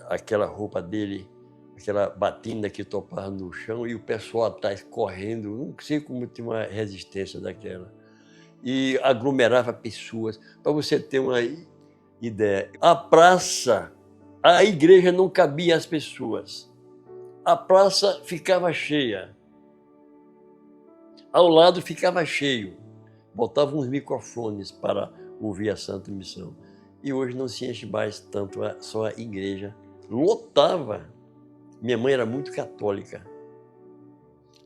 aquela roupa dele, aquela batina que topava no chão e o pessoal atrás correndo, não sei como tinha uma resistência daquela. E aglomerava pessoas. Para você ter uma ideia, a igreja não cabia as pessoas. A praça ficava cheia. Ao lado ficava cheio. Botavam uns microfones para ouvir a Santa Missão. E hoje não se enche mais tanto só a igreja. Lotava. Minha mãe era muito católica.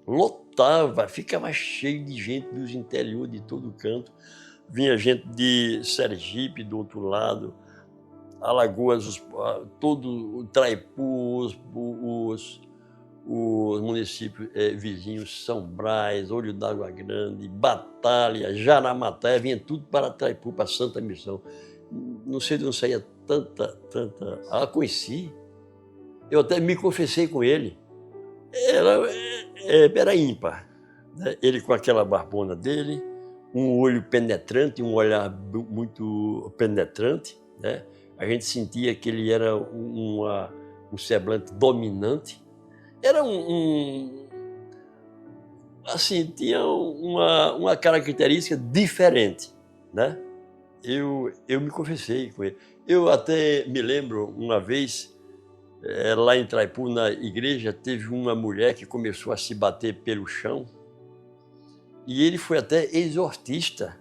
Lotava, ficava cheio de gente dos interiores de todo canto. Vinha gente de Sergipe, do outro lado, Alagoas, todo o Traipu, os municípios vizinhos, São Brás, Olho d'Água Grande, Batalha, Jaramataia, vinha tudo para Traipu, para a Santa Missão. Não sei de onde saía tanta... conheci. Eu até me confessei com ele. Era ímpar. Né? Ele com aquela barbona dele, um olho penetrante, um olhar muito penetrante. Né? A gente sentia que ele era um semblante dominante. Era assim, tinha uma característica diferente, né? Eu me confessei com ele. Eu até me lembro, uma vez, lá em Traipu, na igreja, teve uma mulher que começou a se bater pelo chão e ele foi até exorcista.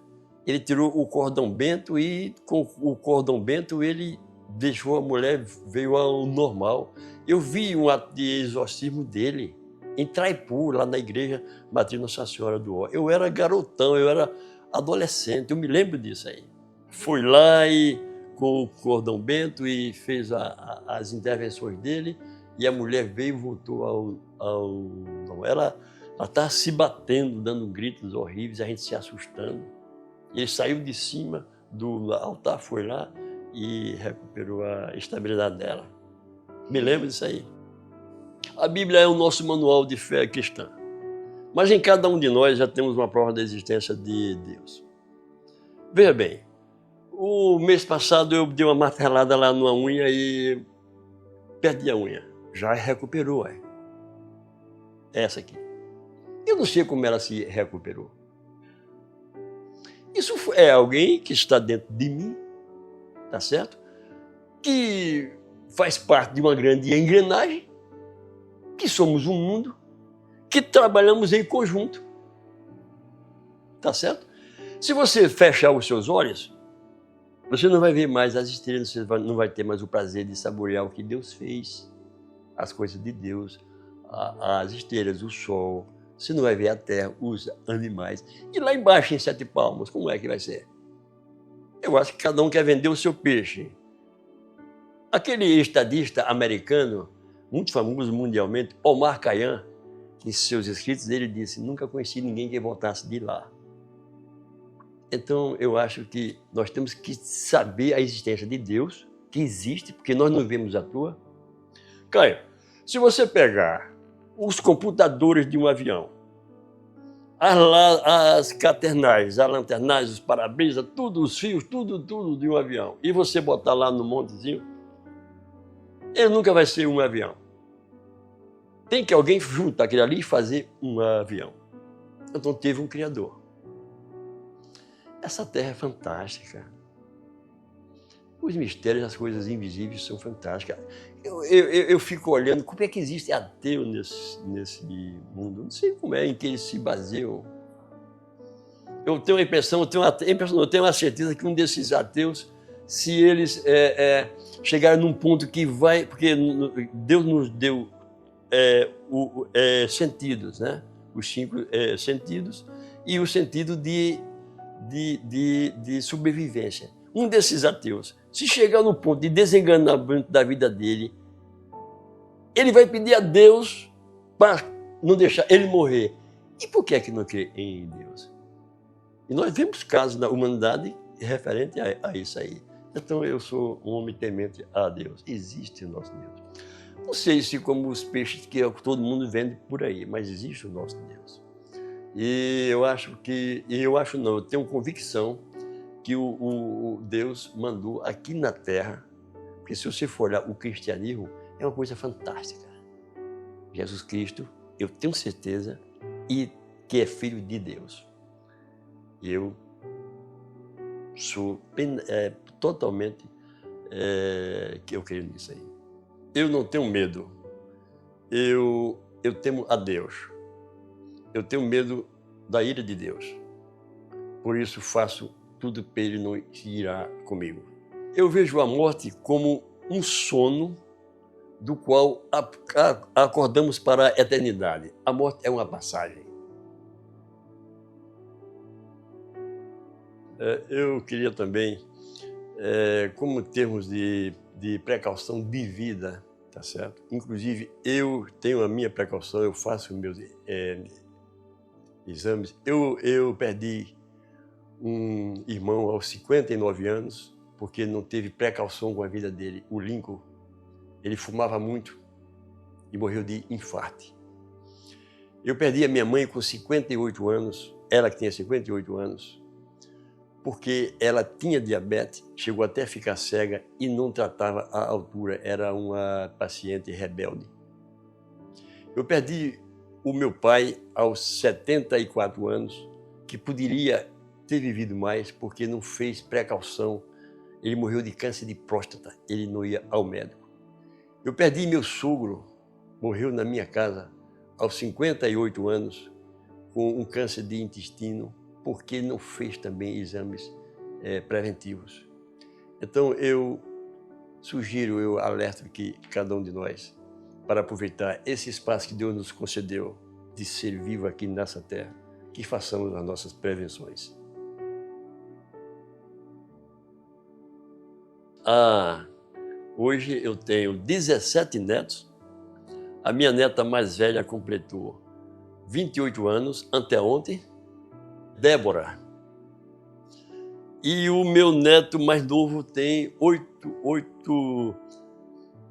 Ele tirou o cordão bento e, com o cordão bento, ele deixou a mulher, veio ao normal. Eu vi um ato de exorcismo dele em Traipu, lá na igreja Matriz Nossa Senhora do Ó. Eu era garotão, eu era adolescente, eu me lembro disso aí. Fui lá e com o cordão bento e fez as intervenções dele e a mulher veio e voltou ao... Ela estava se batendo, dando gritos horríveis, a gente se assustando. Ele saiu de cima do altar, foi lá e recuperou a estabilidade dela. Me lembro disso aí. A Bíblia é o nosso manual de fé cristã. Mas em cada um de nós já temos uma prova da existência de Deus. Veja bem, o mês passado eu dei uma martelada lá numa unha e perdi a unha. Já recuperou, essa aqui. Eu não sei como ela se recuperou. Isso é alguém que está dentro de mim, tá certo? Que faz parte de uma grande engrenagem, que somos um mundo, que trabalhamos em conjunto, tá certo? Se você fechar os seus olhos, você não vai ver mais as estrelas, você não vai ter mais o prazer de saborear o que Deus fez, as coisas de Deus, as estrelas, o sol, você não vai ver a terra, os animais. E lá embaixo, em Sete Palmos, como é que vai ser? Eu acho que cada um quer vender o seu peixe. Aquele estadista americano, muito famoso mundialmente, Omar Khayyam, em seus escritos, ele disse: nunca conheci ninguém que voltasse de lá. Então, eu acho que nós temos que saber a existência de Deus, que existe, porque nós não vemos à toa. Caio, se você pegar os computadores de um avião, as caternais, as lanternais, os para-brisas, tudo, os fios, tudo de um avião, e você botar lá no montezinho, ele nunca vai ser um avião. Tem que alguém juntar aquilo ali e fazer um avião. Então teve um Criador. Essa terra é fantástica. Os mistérios, as coisas invisíveis são fantásticas. Eu fico olhando como é que existe ateu nesse mundo. Não sei como é em que eles se baseiam. Eu tenho a impressão, eu tenho a certeza que um desses ateus, se eles chegarem num ponto que vai... Porque Deus nos deu sentidos, né? os 5 sentidos e o sentido de sobrevivência. Um desses ateus, se chegar no ponto de desenganamento da vida dele, ele vai pedir a Deus para não deixar ele morrer. E por que é que não crê em Deus? E nós vemos casos na humanidade referente a isso aí. Então eu sou um homem temente a Deus. Existe o nosso Deus. Não sei se como os peixes que todo mundo vende por aí, mas existe o nosso Deus. E eu tenho convicção que o Deus mandou aqui na Terra, porque se você for olhar o cristianismo, é uma coisa fantástica. Jesus Cristo, eu tenho certeza, e que é filho de Deus. Eu sou totalmente que eu creio nisso aí. Eu não tenho medo. Eu temo a Deus. Eu tenho medo da ira de Deus. Por isso faço tudo para ele não se irar comigo. Eu vejo a morte como um sono do qual acordamos para a eternidade. A morte é uma passagem. Eu queria também, como termos de precaução de vida, tá certo? Inclusive, eu tenho a minha precaução, eu faço meus exames. Eu perdi um irmão aos 59 anos, porque não teve precaução com a vida dele, o Lincoln. Ele fumava muito e morreu de infarto. Eu perdi a minha mãe com 58 anos, ela que tinha 58 anos, porque ela tinha diabetes, chegou até a ficar cega e não tratava à altura, era uma paciente rebelde. Eu perdi o meu pai aos 74 anos, que poderia ter vivido mais porque não fez precaução. Ele morreu de câncer de próstata, ele não ia ao médico. Eu perdi meu sogro, morreu na minha casa aos 58 anos, com um câncer de intestino, porque não fez também exames preventivos. Então eu sugiro, eu alerto aqui cada um de nós para aproveitar esse espaço que Deus nos concedeu de ser vivo aqui nessa terra, que façamos as nossas prevenções. Hoje eu tenho 17 netos. A minha neta mais velha completou 28 anos, anteontem, Débora. E o meu neto mais novo tem 8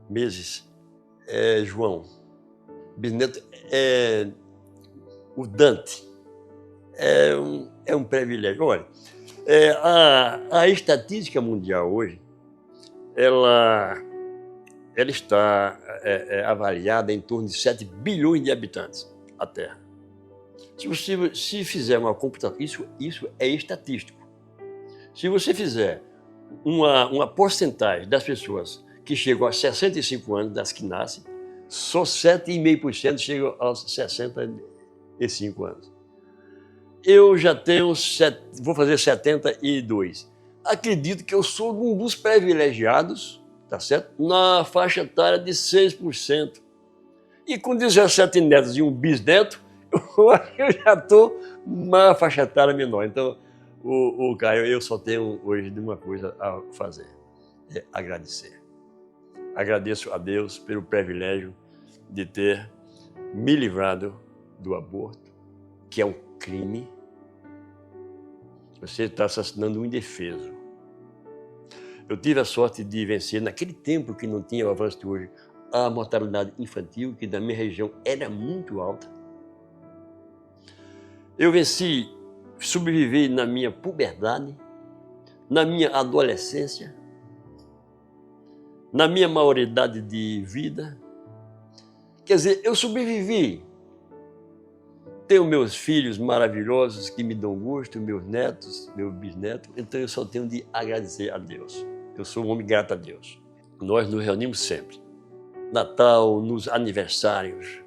meses, João. Bisneto é o Dante. É um privilégio. Olha, a estatística mundial hoje, ela está avaliada em torno de 7 bilhões de habitantes, a Terra. Se fizer uma computação, isso é estatístico. Se você fizer uma porcentagem das pessoas que chegam aos 65 anos, das que nascem, só 7,5% chegam aos 65 anos. Eu já tenho, vou fazer 72. Acredito que eu sou um dos privilegiados, tá certo? Na faixa etária de 6%. E com 17 netos e um bisneto, eu já estou na faixa etária menor. Então, Caio, eu só tenho hoje uma coisa a fazer, é agradecer. Agradeço a Deus pelo privilégio de ter me livrado do aborto, que é um crime. Você está assassinando um indefeso. Eu tive a sorte de vencer, naquele tempo que não tinha o avanço de hoje, a mortalidade infantil, que na minha região era muito alta. Eu venci, sobrevivi na minha puberdade, na minha adolescência, na minha maioridade de vida. Quer dizer, eu sobrevivi. Tenho meus filhos maravilhosos que me dão gosto, meus netos, meu bisneto, então eu só tenho de agradecer a Deus. Eu sou um homem grato a Deus. Nós nos reunimos sempre. Natal, nos aniversários,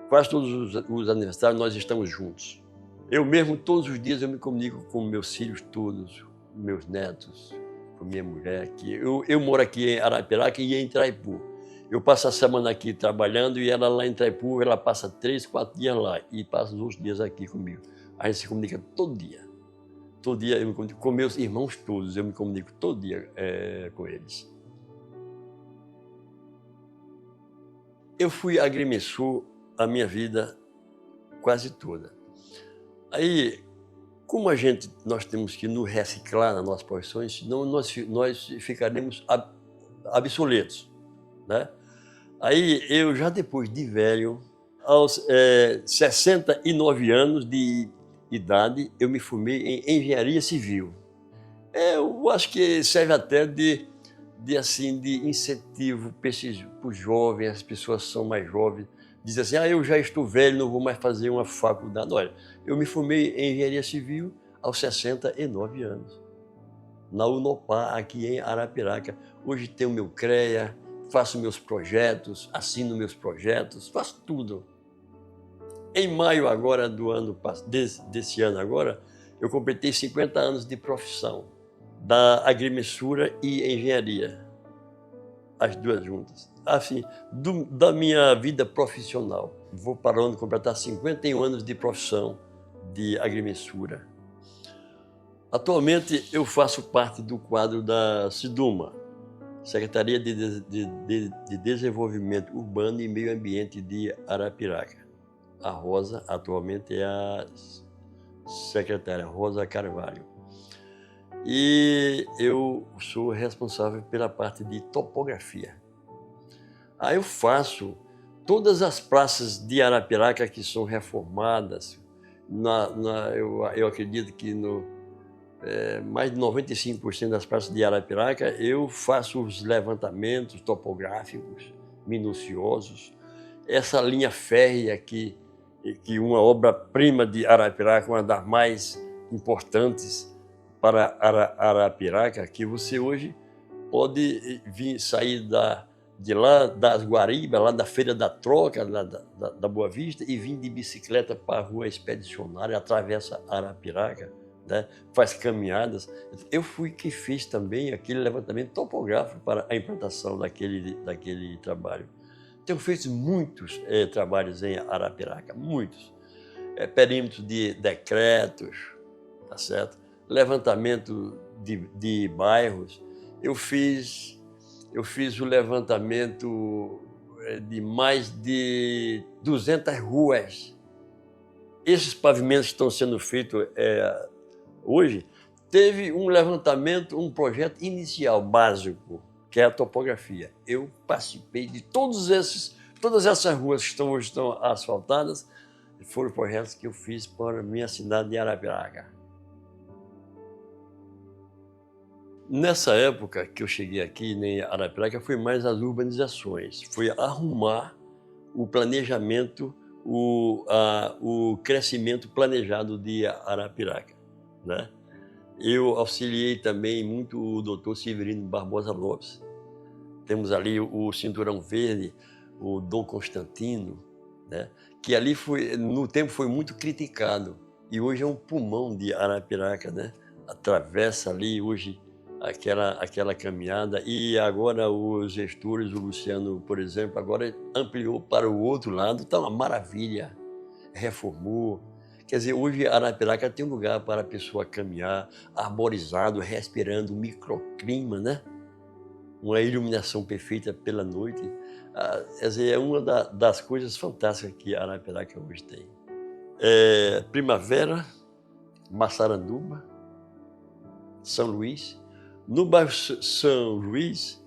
quase todos os aniversários nós estamos juntos. Eu mesmo, todos os dias, eu me comunico com meus filhos todos, meus netos, com minha mulher. Eu moro aqui em Arapiraca e em Itraipu. Eu passo a semana aqui trabalhando e ela lá em Itaipu, ela passa 3, 4 dias lá e passa os outros dias aqui comigo. A gente se comunica todo dia. Todo dia eu me comunico com meus irmãos todos, eu me comunico todo dia com eles. Eu fui agrimensor a minha vida quase toda. Aí, como nós temos que nos reciclar nas nossas profissões, senão nós ficaremos obsoletos, né? Aí, eu já depois de velho, aos 69 anos de idade, eu me formei em engenharia civil. Eu acho que serve até de incentivo para os jovens, as pessoas são mais jovens, dizem assim, eu já estou velho, não vou mais fazer uma faculdade. Olha, eu me formei em engenharia civil aos 69 anos, na Unopar, aqui em Arapiraca. Hoje tenho meu CREA, faço meus projetos, assino meus projetos, faço tudo. Em maio agora desse ano agora, eu completei 50 anos de profissão, da agrimensura e engenharia, as duas juntas. Assim, da minha vida profissional, vou para onde completar 51 anos de profissão de agrimensura. Atualmente eu faço parte do quadro da SIDUMA, Secretaria de Desenvolvimento Urbano e Meio Ambiente de Arapiraca. A Rosa atualmente é a secretária Rosa Carvalho. E eu sou responsável pela parte de topografia. Aí eu faço todas as praças de Arapiraca que são reformadas. Eu acredito que mais de 95% das praças de Arapiraca eu faço os levantamentos topográficos minuciosos. Essa linha férrea que uma obra-prima de Arapiraca, uma das mais importantes para Arapiraca, que você hoje pode sair de lá das Guaribas, lá da Feira da Troca, da Boa Vista, e vir de bicicleta para a Rua Expedicionária, atravessa Arapiraca, né? Faz caminhadas. Eu fui quem fez também aquele levantamento topográfico para a implantação daquele trabalho. Tenho feito muitos trabalhos em Arapiraca, muitos. Perímetros de decretos, tá certo? Levantamento de bairros. Eu fiz o levantamento de mais de 200 ruas. Esses pavimentos que estão sendo feitos hoje, teve um levantamento, um projeto inicial básico, que é a topografia. Eu participei de todas essas ruas que hoje estão asfaltadas, foram projetos que eu fiz para a minha cidade de Arapiraca. Nessa época que eu cheguei aqui em Arapiraca, foi mais as urbanizações, foi arrumar o planejamento, o crescimento planejado de Arapiraca, né? Eu auxiliei também muito o doutor Severino Barbosa Lopes. Temos ali o Cinturão Verde, o Dom Constantino, né? Que ali no tempo foi muito criticado e hoje é um pulmão de Arapiraca, né? Atravessa ali hoje aquela caminhada, e agora os gestores, o Luciano, por exemplo, agora ampliou para o outro lado, está uma maravilha, reformou. Quer dizer, hoje Arapiraca tem um lugar para a pessoa caminhar, arborizado, respirando um microclima, né? Uma iluminação perfeita pela noite. Quer dizer, é uma das coisas fantásticas que Arapiraca hoje tem. Primavera, Massaranduba, São Luís. No bairro São Luís,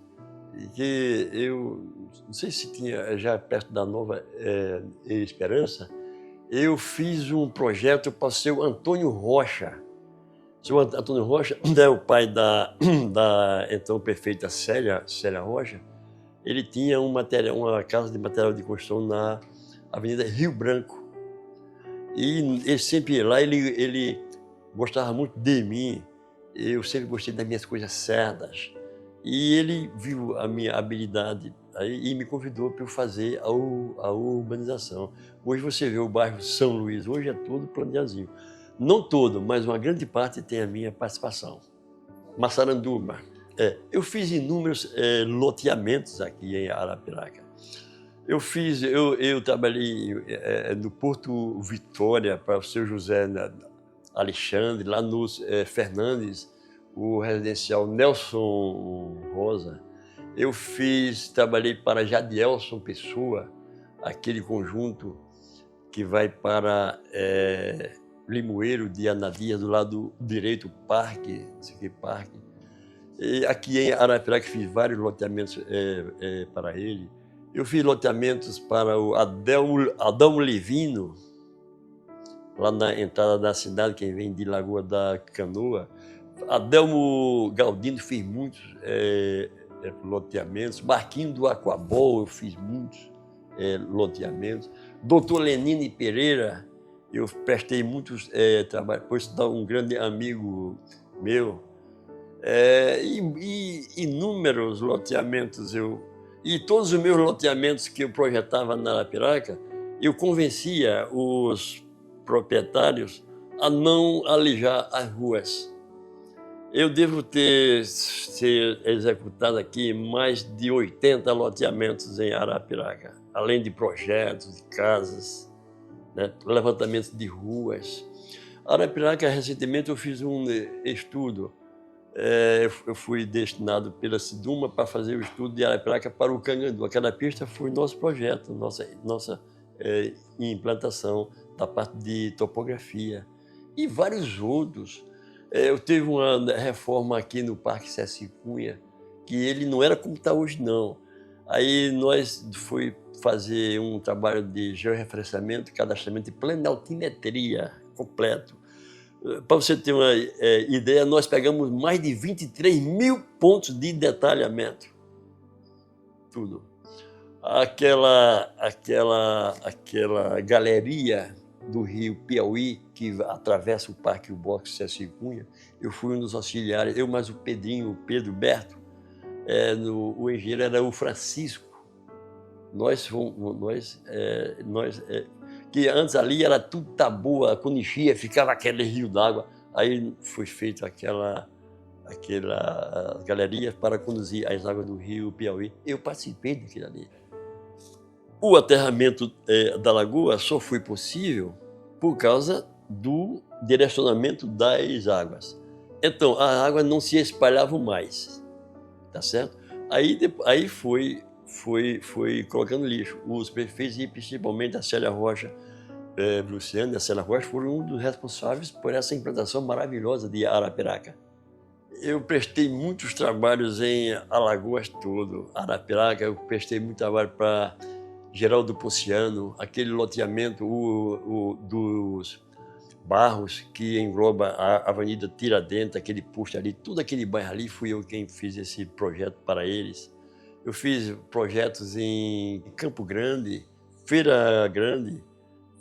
que eu não sei se tinha já perto da Nova Esperança, eu fiz um projeto para o seu Antônio Rocha. O seu Antônio Rocha é o pai da então perfeita Célia Rocha. Ele tinha uma casa de material de construção na Avenida Rio Branco. E ele sempre ia lá, ele gostava muito de mim. Eu sempre gostei das minhas coisas certas. E ele viu a minha habilidade aí e me convidou para eu fazer a urbanização. Hoje você vê o bairro São Luís, hoje é todo planejadinho. Não todo, mas uma grande parte tem a minha participação. Massaranduba, Eu fiz inúmeros loteamentos aqui em Arapiraca. Eu trabalhei no Porto Vitória para o seu José Alexandre, lá no Fernandes, o residencial Nelson Rosa. Trabalhei para Jadielson Pessoa, aquele conjunto que vai para Limoeiro de Anadias, do lado direito, parque, parque. E aqui em Arapiraca fiz vários loteamentos para ele. Eu fiz loteamentos para o Adão Livino, lá na entrada da cidade, quem vem de Lagoa da Canoa. Adelmo Galdino fiz muitos loteamentos. Marquinho do Aquabol eu fiz muitos loteamentos. Doutor Lenine Pereira, eu prestei muitos trabalhos, pois um grande amigo meu. Inúmeros loteamentos e todos os meus loteamentos que eu projetava na Arapiraca, eu convencia os proprietários a não alijar as ruas. Eu devo ter executado aqui mais de 80 loteamentos em Arapiraca, além de projetos de casas, né, levantamento de ruas. Arapiraca, recentemente, eu fiz um estudo. Eu fui destinado pela Siduma para fazer o estudo de Arapiraca para o Cangandu. Aquela pista foi nosso projeto, nossa implantação da parte de topografia e vários outros. Eu tive uma reforma aqui no Parque Ceci Cunha, que ele não era como está hoje, não. Aí nós fomos fazer um trabalho de georreferenciamento, cadastramento e planaltimetria completo. Para você ter uma ideia, nós pegamos mais de 23 mil pontos de detalhamento. Tudo. Aquela galeria do rio Piauí, que atravessa o Parque e o Bosque Ceci Cunha, eu fui um dos auxiliares, eu mais o Pedrinho, o Pedro Berto, o engenheiro era o Francisco. Que antes ali era tudo tabu, quando enchia ficava aquele rio d'água. Aí foi feita aquela galeria para conduzir as águas do rio Piauí. Eu participei daquilo ali. O aterramento da lagoa só foi possível por causa do direcionamento das águas. Então, a água não se espalhava mais, tá certo? Aí foi colocando lixo. Os prefeitos, e principalmente a Célia Rocha, Luciano e a Célia Rocha, foram um dos responsáveis por essa implantação maravilhosa de Arapiraca. Eu prestei muitos trabalhos em Alagoas todo. Arapiraca, eu prestei muito trabalho para Geraldo Ponciano, aquele loteamento dos Barros, que engloba a Avenida Tiradentes, aquele posto ali, todo aquele bairro ali, fui eu quem fiz esse projeto para eles. Eu fiz projetos em Campo Grande, Feira Grande,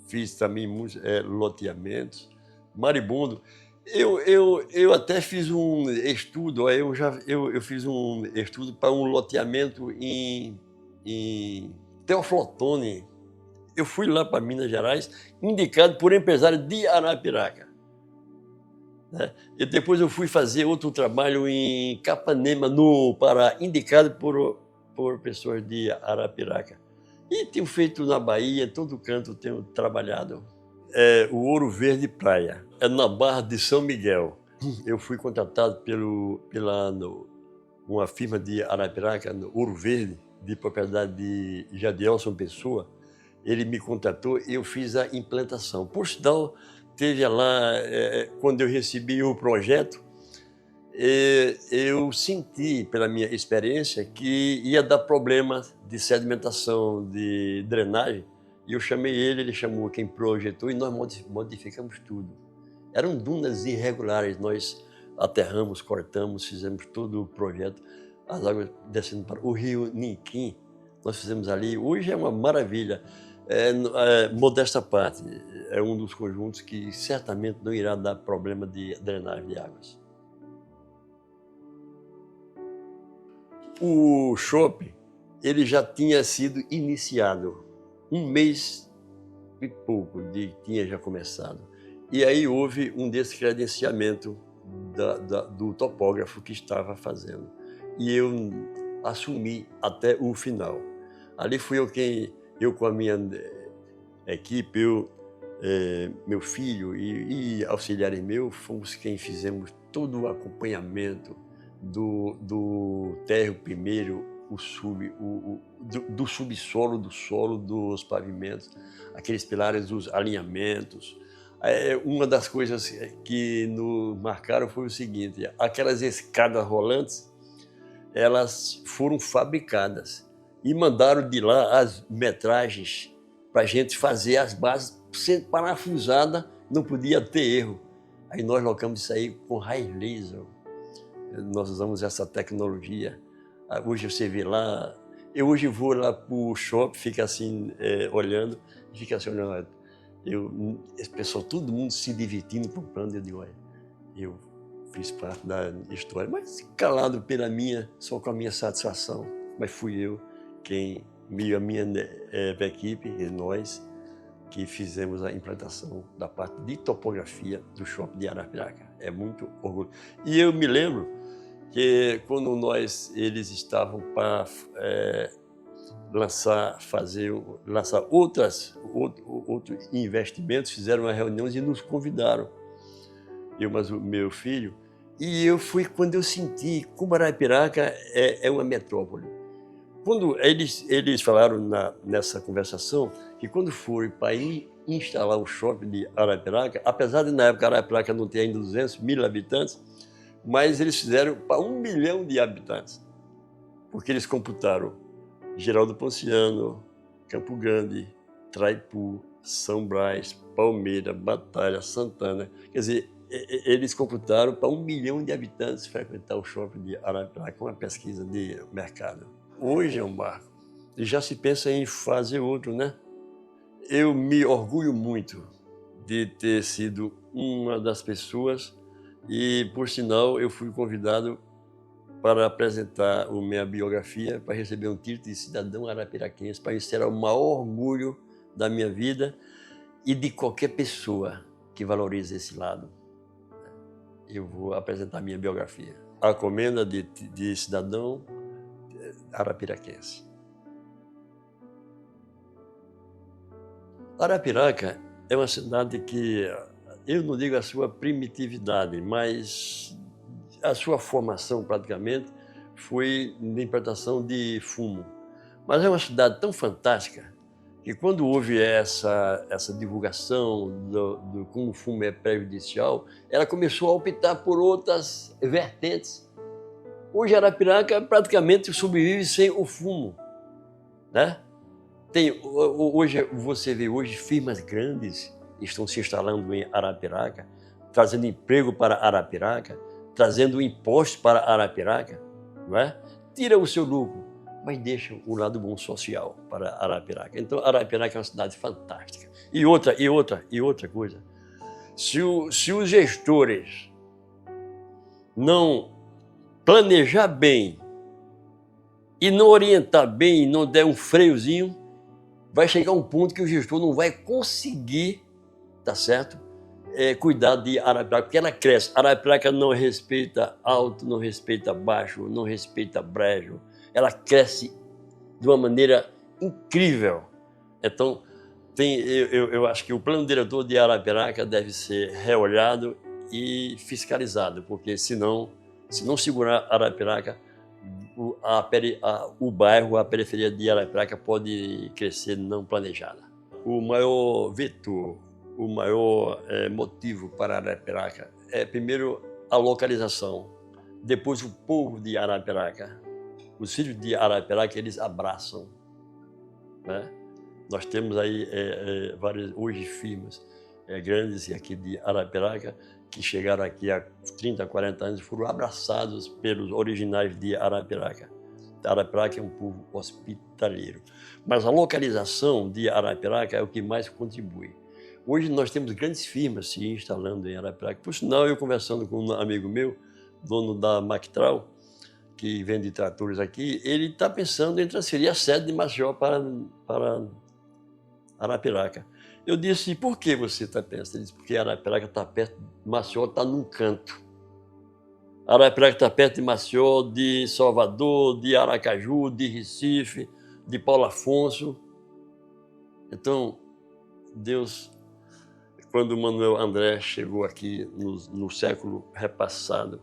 fiz também muitos loteamentos, Maribondo. Eu até fiz um estudo, eu fiz um estudo para um loteamento em Teoflotone. Eu fui lá para Minas Gerais, indicado por empresário de Arapiraca. Né? E depois eu fui fazer outro trabalho em Capanema, no Pará, indicado por pessoas de Arapiraca. E tenho feito na Bahia, em todo canto tenho trabalhado. O Ouro Verde Praia, na Barra de São Miguel. Eu fui contratado uma firma de Arapiraca, no Ouro Verde, de propriedade de Jadielson Pessoa. Ele me contratou e eu fiz a implantação. Por sinal, teve lá, quando eu recebi o projeto, eu senti, pela minha experiência, que ia dar problema de sedimentação, de drenagem. E eu chamei ele chamou quem projetou e nós modificamos tudo. Eram dunas irregulares, nós aterramos, cortamos, fizemos todo o projeto. As águas descendo para o rio Ninquim, nós fizemos ali. Hoje é uma maravilha. Modesta parte, é um dos conjuntos que certamente não irá dar problema de drenagem de águas. O shopping, ele já tinha sido iniciado, um mês e pouco tinha já começado. E aí houve um descredenciamento do topógrafo que estava fazendo. e eu assumi até o final. Ali fui eu com a minha equipe, meu filho e auxiliares meus, fomos quem fizemos todo o acompanhamento do térreo primeiro, do subsolo, do solo, dos pavimentos, aqueles pilares dos alinhamentos. Uma das coisas que nos marcaram foi o seguinte: aquelas escadas rolantes, elas foram fabricadas e mandaram de lá as metragens para a gente fazer as bases, sendo parafusada, não podia ter erro. Aí nós colocamos isso aí com raio laser. Nós usamos essa tecnologia. Hoje você vê lá, eu hoje vou lá para o shopping, fica assim, olhando, e fica assim, olhando. Esse pessoal, todo mundo se divertindo, comprando. Eu digo, olha, eu fiz parte da história, mas calado só com a minha satisfação. Mas fui eu quem, a minha equipe e nós, que fizemos a implantação da parte de topografia do shopping de Arapiraca. É muito orgulho. E eu me lembro que quando eles estavam para lançar outros investimentos, fizeram uma reunião e nos convidaram, eu mais o meu filho, e eu fui quando eu senti como Arapiraca é uma metrópole. Quando eles falaram nessa conversação que quando forem para instalar o shopping de Arapiraca, apesar de na época Arapiraca não ter ainda 200 mil habitantes, mas eles fizeram para 1 milhão de habitantes, porque eles computaram Geraldo Ponciano, Campo Grande, Traipu, São Brás, Palmeira, Batalha, Santana. Quer dizer, eles computaram para 1 milhão de habitantes frequentar o shopping de Arapiraca, uma pesquisa de mercado. Hoje é um marco, e já se pensa em fazer outro, né? Eu me orgulho muito de ter sido uma das pessoas e, por sinal, eu fui convidado para apresentar a minha biografia, para receber um título de cidadão arapiraquense, para isso era o maior orgulho da minha vida e de qualquer pessoa que valorize esse lado. Eu vou apresentar a minha biografia. A comenda de cidadão arapiraquense. Arapiraca é uma cidade que, eu não digo a sua primitividade, mas a sua formação praticamente foi de implantação de fumo. Mas é uma cidade tão fantástica que quando houve essa divulgação do como o fumo é prejudicial, ela começou a optar por outras vertentes. Hoje Arapiraca praticamente sobrevive sem o fumo, né? Hoje você vê firmas grandes estão se instalando em Arapiraca, trazendo emprego para Arapiraca, trazendo impostos para Arapiraca, não é? Tira o seu lucro, mas deixa o lado bom social para Arapiraca. Então Arapiraca é uma cidade fantástica. E outra coisa, se os gestores não planejar bem e não orientar bem e não der um freiozinho, vai chegar um ponto que o gestor não vai conseguir, tá certo? Cuidar de Arapiraca, porque ela cresce. Arapiraca não respeita alto, não respeita baixo, não respeita brejo. Ela cresce de uma maneira incrível. Então, eu acho que o plano diretor de Arapiraca deve ser reolhado e fiscalizado, porque se não segurar Arapiraca, o bairro, a periferia de Arapiraca pode crescer não planejada. O maior vetor, o maior motivo para Arapiraca é, primeiro, a localização, depois o povo de Arapiraca. Os filhos de Arapiraca, eles abraçam, né? Nós temos aí várias, hoje, firmas grandes aqui de Arapiraca, que chegaram aqui há 30, 40 anos e foram abraçados pelos originais de Arapiraca. Arapiraca é um povo hospitaleiro. Mas a localização de Arapiraca é o que mais contribui. Hoje nós temos grandes firmas se instalando em Arapiraca. Por sinal, eu conversando com um amigo meu, dono da Mactral, que vende tratores aqui, ele está pensando em transferir a sede de Maceió para Arapiraca. Eu disse, por que você está pensando? Ele disse, porque Arapiraca está perto, Maceió está num canto. Arapiraca está perto de Maceió, de Salvador, de Aracaju, de Recife, de Paulo Afonso. Então, Deus, quando o Manuel André chegou aqui no século repassado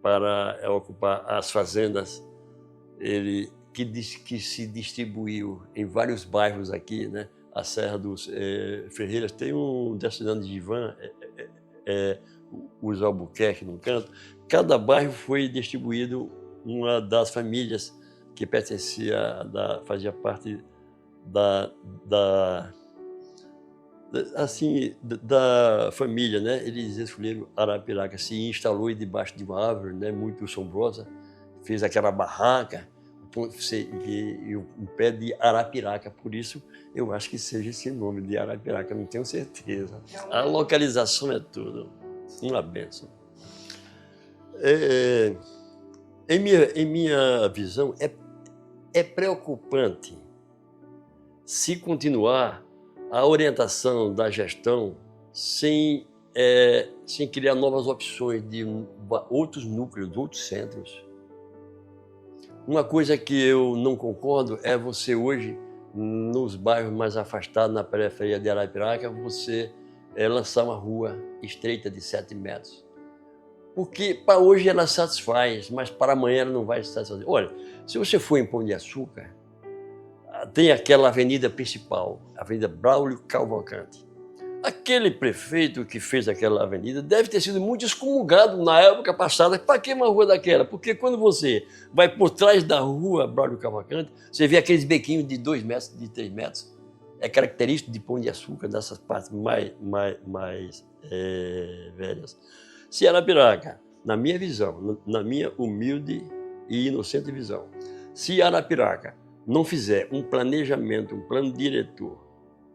para ocupar as fazendas, ele que se distribuiu em vários bairros aqui, né? A Serra dos Ferreiras tem um destinado de Ivan, os Albuquerque no canto. Cada bairro foi distribuído uma das famílias que pertencia, fazia parte da família, né? Eles escolheram Arapiraca, se instalou debaixo de uma árvore, né? Muito sombrosa, fez aquela barraca, e um pé de Arapiraca, por isso eu acho que seja esse nome de Arapiraca, não tenho certeza. A localização é tudo, uma bênção. Em minha visão, é preocupante se continuar a orientação da gestão sem criar novas opções de outros núcleos, de outros centros. Uma coisa que eu não concordo é você hoje, nos bairros mais afastados, na periferia de Arapiraca, você lançar uma rua estreita de 7 metros. Porque para hoje ela satisfaz, mas para amanhã ela não vai satisfazer. Olha, se você for em Pão de Açúcar, tem aquela avenida principal, a Avenida Braulio Cavalcante. Aquele prefeito que fez aquela avenida deve ter sido muito excomungado na época passada. Para que uma rua daquela? Porque quando você vai por trás da rua Braulio Cavalcante, você vê aqueles bequinhos de 2 metros, de 3 metros. É característico de Pão de Açúcar, dessas partes mais velhas. Se Arapiraca, na minha visão, na minha humilde e inocente visão, se Arapiraca não fizer um planejamento, um plano diretor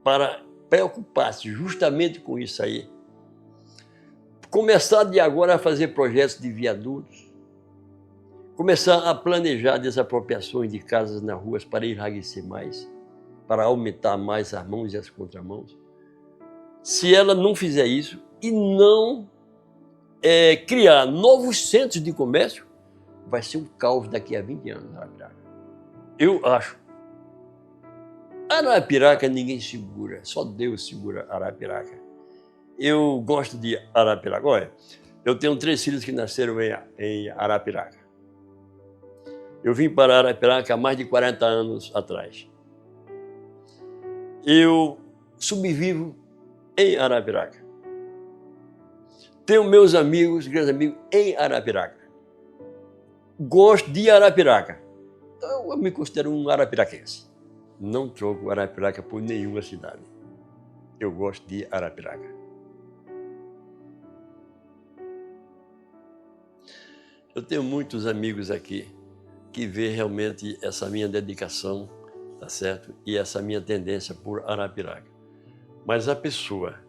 para preocupar-se justamente com isso aí, começar de agora a fazer projetos de viadutos, começar a planejar desapropriações de casas nas ruas para enrarecer mais, para aumentar mais as mãos e as contramãos. Se ela não fizer isso e não criar novos centros de comércio, vai ser um caos daqui a 20 anos, Arapiraca. Eu acho. Arapiraca ninguém segura, só Deus segura Arapiraca. Eu gosto de Arapiraca. Olha, eu tenho 3 filhos que nasceram em Arapiraca. Eu vim para Arapiraca há mais de 40 anos atrás. Eu sobrevivo em Arapiraca. Tenho meus amigos, grandes amigos, em Arapiraca. Gosto de Arapiraca. Então, eu me considero um arapiraquense. Não troco Arapiraca por nenhuma cidade. Eu gosto de Arapiraca. Eu tenho muitos amigos aqui que vê realmente essa minha dedicação, tá certo? E essa minha tendência por Arapiraca. Mas a pessoa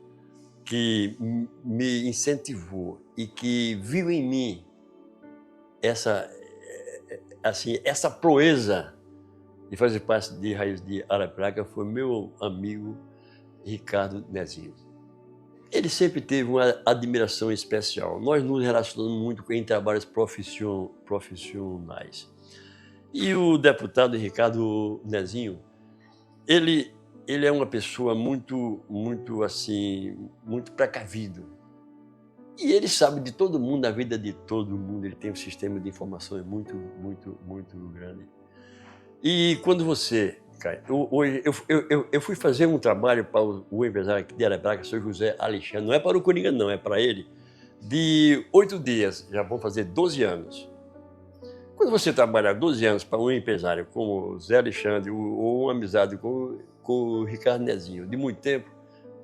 que me incentivou e que viu em mim essa proeza de fazer parte de Raiz de Arapiraca foi meu amigo Ricardo Nezinho. Ele sempre teve uma admiração especial. Nós nos relacionamos muito em trabalhos profissionais. E o deputado Ricardo Nezinho, ele é uma pessoa muito precavido. E ele sabe de todo mundo, da vida de todo mundo. Ele tem um sistema de informações muito grande. E quando você, Caio, eu fui fazer um trabalho para o empresário de Arapiraca, seu José Alexandre, não é para o Coringa não, é para ele, de 8 dias, já vão fazer 12 anos. Quando você trabalha 12 anos para um empresário como o Zé Alexandre, ou uma amizade com o Ricardo Nezinho, de muito tempo,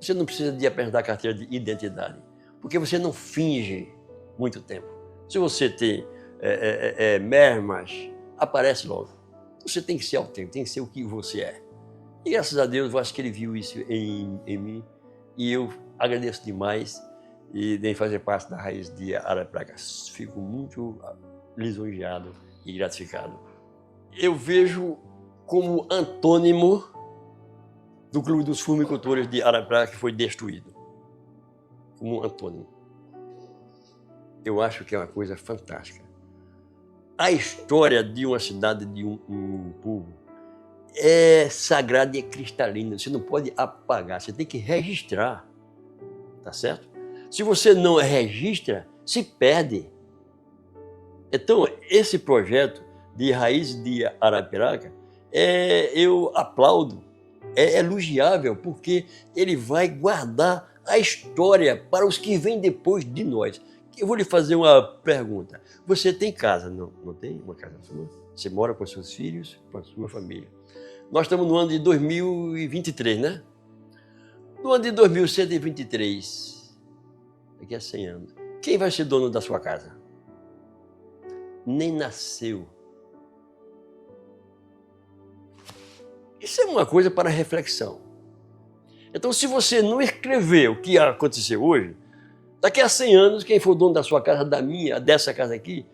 você não precisa de apresentar carteira de identidade, porque você não finge muito tempo. Se você tem mermas, aparece logo. Você tem que ser autêntico, tem que ser o que você é. E graças a Deus, eu acho que ele viu isso em mim. E eu agradeço demais de fazer parte da Raiz de Arapiraca. Fico muito lisonjeado e gratificado. Eu vejo como antônimo do Clube dos Fumicultores de Arapiraca, que foi destruído. Como antônimo. eu acho que é uma coisa fantástica. A história de uma cidade, de um povo, é sagrada e é cristalina. Você não pode apagar, você tem que registrar, tá certo? Se você não registra, se perde. Então, esse projeto de Raízes de Arapiraca, eu aplaudo, é elogiável, porque ele vai guardar a história para os que vêm depois de nós. Eu vou lhe fazer uma pergunta. Você tem casa? Não, não tem uma casa sua? Você mora com seus filhos, com a sua família. Nós estamos no ano de 2023, né? No ano de 2123, daqui a 100 anos, quem vai ser dono da sua casa? Nem nasceu. Isso é uma coisa para reflexão. Então, se você não escrever o que aconteceu hoje, daqui a 100 anos, quem for dono da sua casa, da minha, dessa casa aqui,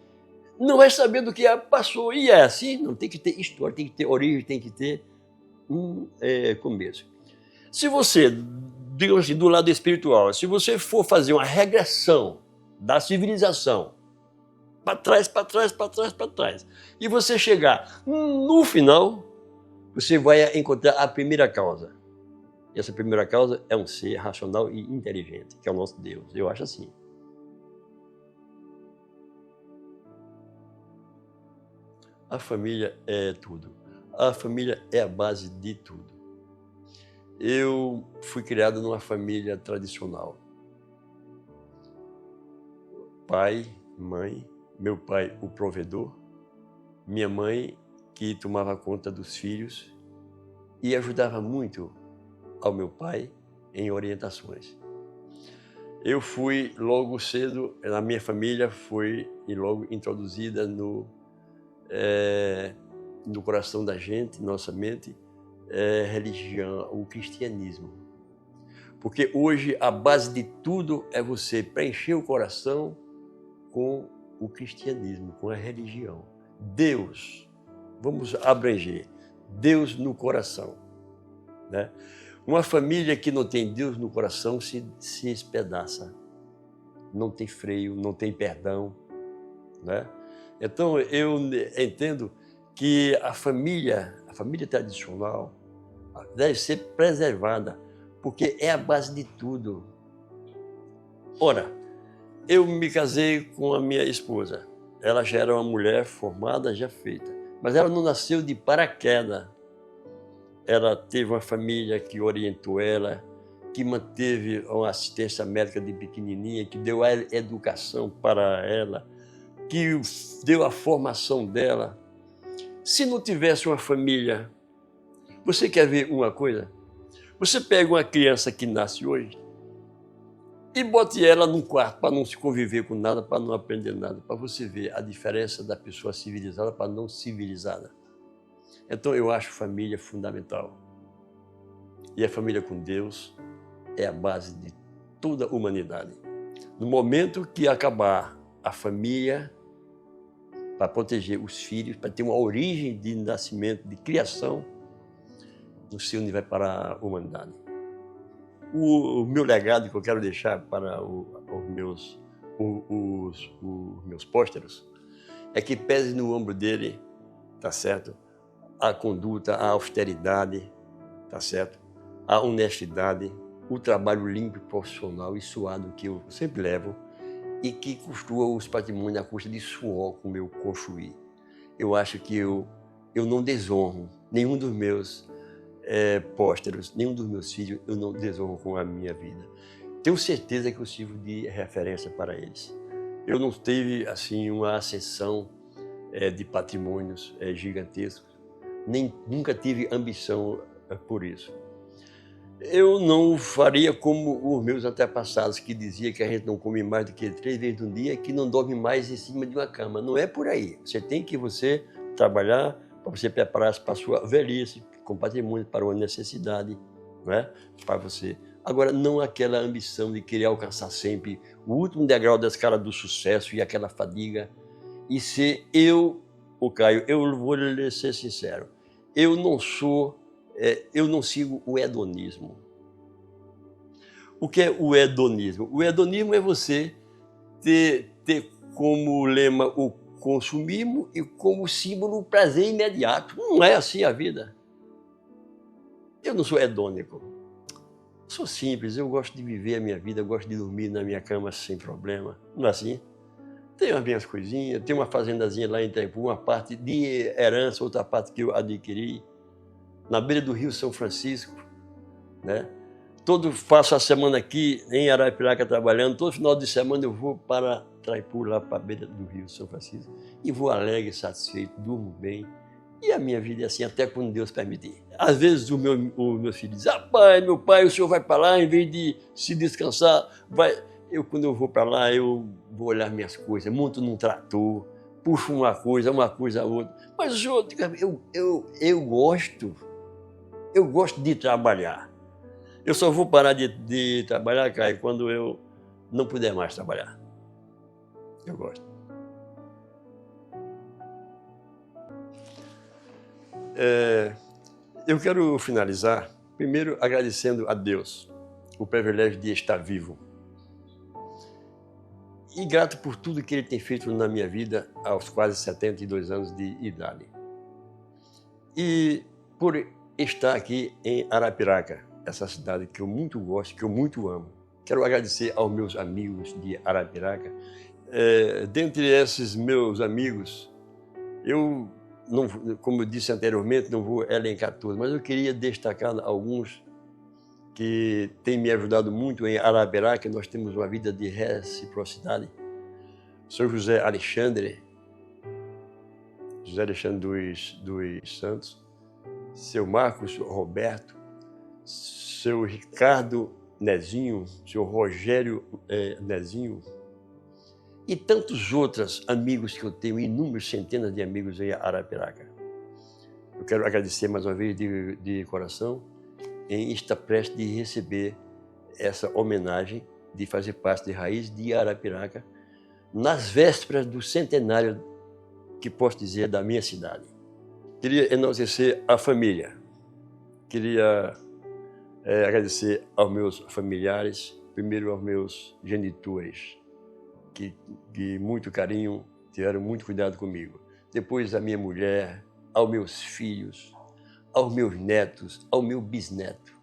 não vai saber do que passou. E é assim, não tem que ter história, tem que ter origem, tem que ter um começo. Se você, digamos assim, do lado espiritual, se você for fazer uma regressão da civilização, para trás, para trás, para trás, para trás, e você chegar no final, você vai encontrar a primeira causa. E essa primeira causa é um ser racional e inteligente, que é o nosso Deus. Eu acho assim. A família é tudo. A família é a base de tudo. Eu fui criado numa família tradicional. Pai, mãe, meu pai o provedor, minha mãe que tomava conta dos filhos e ajudava muito ao meu pai em orientações. Eu fui logo cedo, a minha família foi logo introduzida no coração da gente, nossa mente, religião, o cristianismo. Porque hoje a base de tudo é você preencher o coração com o cristianismo, com a religião. Deus, vamos abranger, Deus no coração, né? Uma família que não tem Deus no coração se espedaça, não tem freio, não tem perdão, né? Então eu entendo que a família tradicional deve ser preservada, porque é a base de tudo. Ora, eu me casei com a minha esposa, ela já era uma mulher formada, já feita, mas ela não nasceu de paraquedas. Ela teve uma família que orientou ela, que manteve uma assistência médica de pequenininha, que deu a educação para ela, que deu a formação dela. Se não tivesse uma família, você quer ver uma coisa? Você pega uma criança que nasce hoje e bote ela num quarto para não se conviver com nada, para não aprender nada, para você ver a diferença da pessoa civilizada para não civilizada. Então eu acho família fundamental. E a família com Deus é a base de toda a humanidade. No momento que acabar a família, para proteger os filhos, para ter uma origem de nascimento, de criação, não sei onde vai parar a humanidade. O meu legado que eu quero deixar para os meus pósteros é que pese no ombro dele, tá certo? A conduta, a austeridade, tá certo? A honestidade, o trabalho limpo, profissional e suado que eu sempre levo e que costua os patrimônios à custa de suor como eu construí. Eu acho que eu não desonro nenhum dos meus pósteros, nenhum dos meus filhos, eu não desonro com a minha vida. Tenho certeza que eu sirvo de referência para eles. Eu não tive assim uma ascensão de patrimônios gigantescos, nunca tive ambição por isso. Eu não faria como os meus antepassados, que diziam que a gente não come mais do que 3 vezes no dia, que não dorme mais em cima de uma cama. Não é por aí. Você tem que trabalhar para você preparar-se para a sua velhice, com patrimônio, para uma necessidade, não é? Para você. Agora, não aquela ambição de querer alcançar sempre o último degrau da escala do sucesso e aquela fadiga. E ser Caio, eu vou lhe ser sincero, eu não sigo o hedonismo. O que é o hedonismo? O hedonismo é você ter ter como lema o consumismo e como símbolo o prazer imediato. Não é assim a vida. Eu não sou hedônico. Sou simples, eu gosto de viver a minha vida, eu gosto de dormir na minha cama sem problema. Não é assim? Tenho as minhas coisinhas, tenho uma fazendazinha lá em Itaipu, uma parte de herança, outra parte que eu adquiri, na beira do Rio São Francisco, né? Faço a semana aqui em Arapiraca trabalhando, todo final de semana eu vou para Itaipu, lá para a beira do Rio São Francisco, e vou alegre, satisfeito, durmo bem. E a minha vida é assim, até quando Deus permitir. Às vezes o meu filho diz, meu pai, o senhor vai para lá, em vez de se descansar, vai... Quando eu vou para lá, eu vou olhar minhas coisas, monto num trator, puxo uma coisa outra. Mas, senhor, eu gosto de trabalhar. Eu só vou parar de trabalhar, Caio, quando eu não puder mais trabalhar. Eu gosto. Eu quero finalizar, primeiro agradecendo a Deus o privilégio de estar vivo. E grato por tudo que Ele tem feito na minha vida aos quase 72 anos de idade. E por estar aqui em Arapiraca, essa cidade que eu muito gosto, que eu muito amo. Quero agradecer aos meus amigos de Arapiraca. Dentre esses meus amigos, eu, não, como eu disse anteriormente, não vou elencar todos, mas eu queria destacar alguns que têm me ajudado muito em Arapiraca. Nós temos uma vida de reciprocidade. Sr. José Alexandre dos Santos, seu Marcos Roberto, seu Ricardo Nezinho, seu Rogério Nezinho, e tantos outros amigos que eu tenho, inúmeras centenas de amigos em Arapiraca. Eu quero agradecer mais uma vez de coração em estar prestes de receber essa homenagem de fazer parte de Raiz de Arapiraca nas vésperas do centenário, que posso dizer, da minha cidade. Queria enaltecer a família, queria agradecer aos meus familiares, primeiro aos meus genitores, que muito carinho, tiveram muito cuidado comigo. Depois a minha mulher, aos meus filhos, aos meus netos, ao meu bisneto.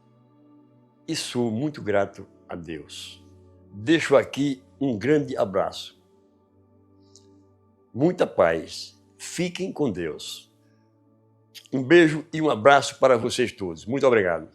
E sou muito grato a Deus. Deixo aqui um grande abraço. Muita paz. Fiquem com Deus. Um beijo e um abraço para vocês todos. Muito obrigado.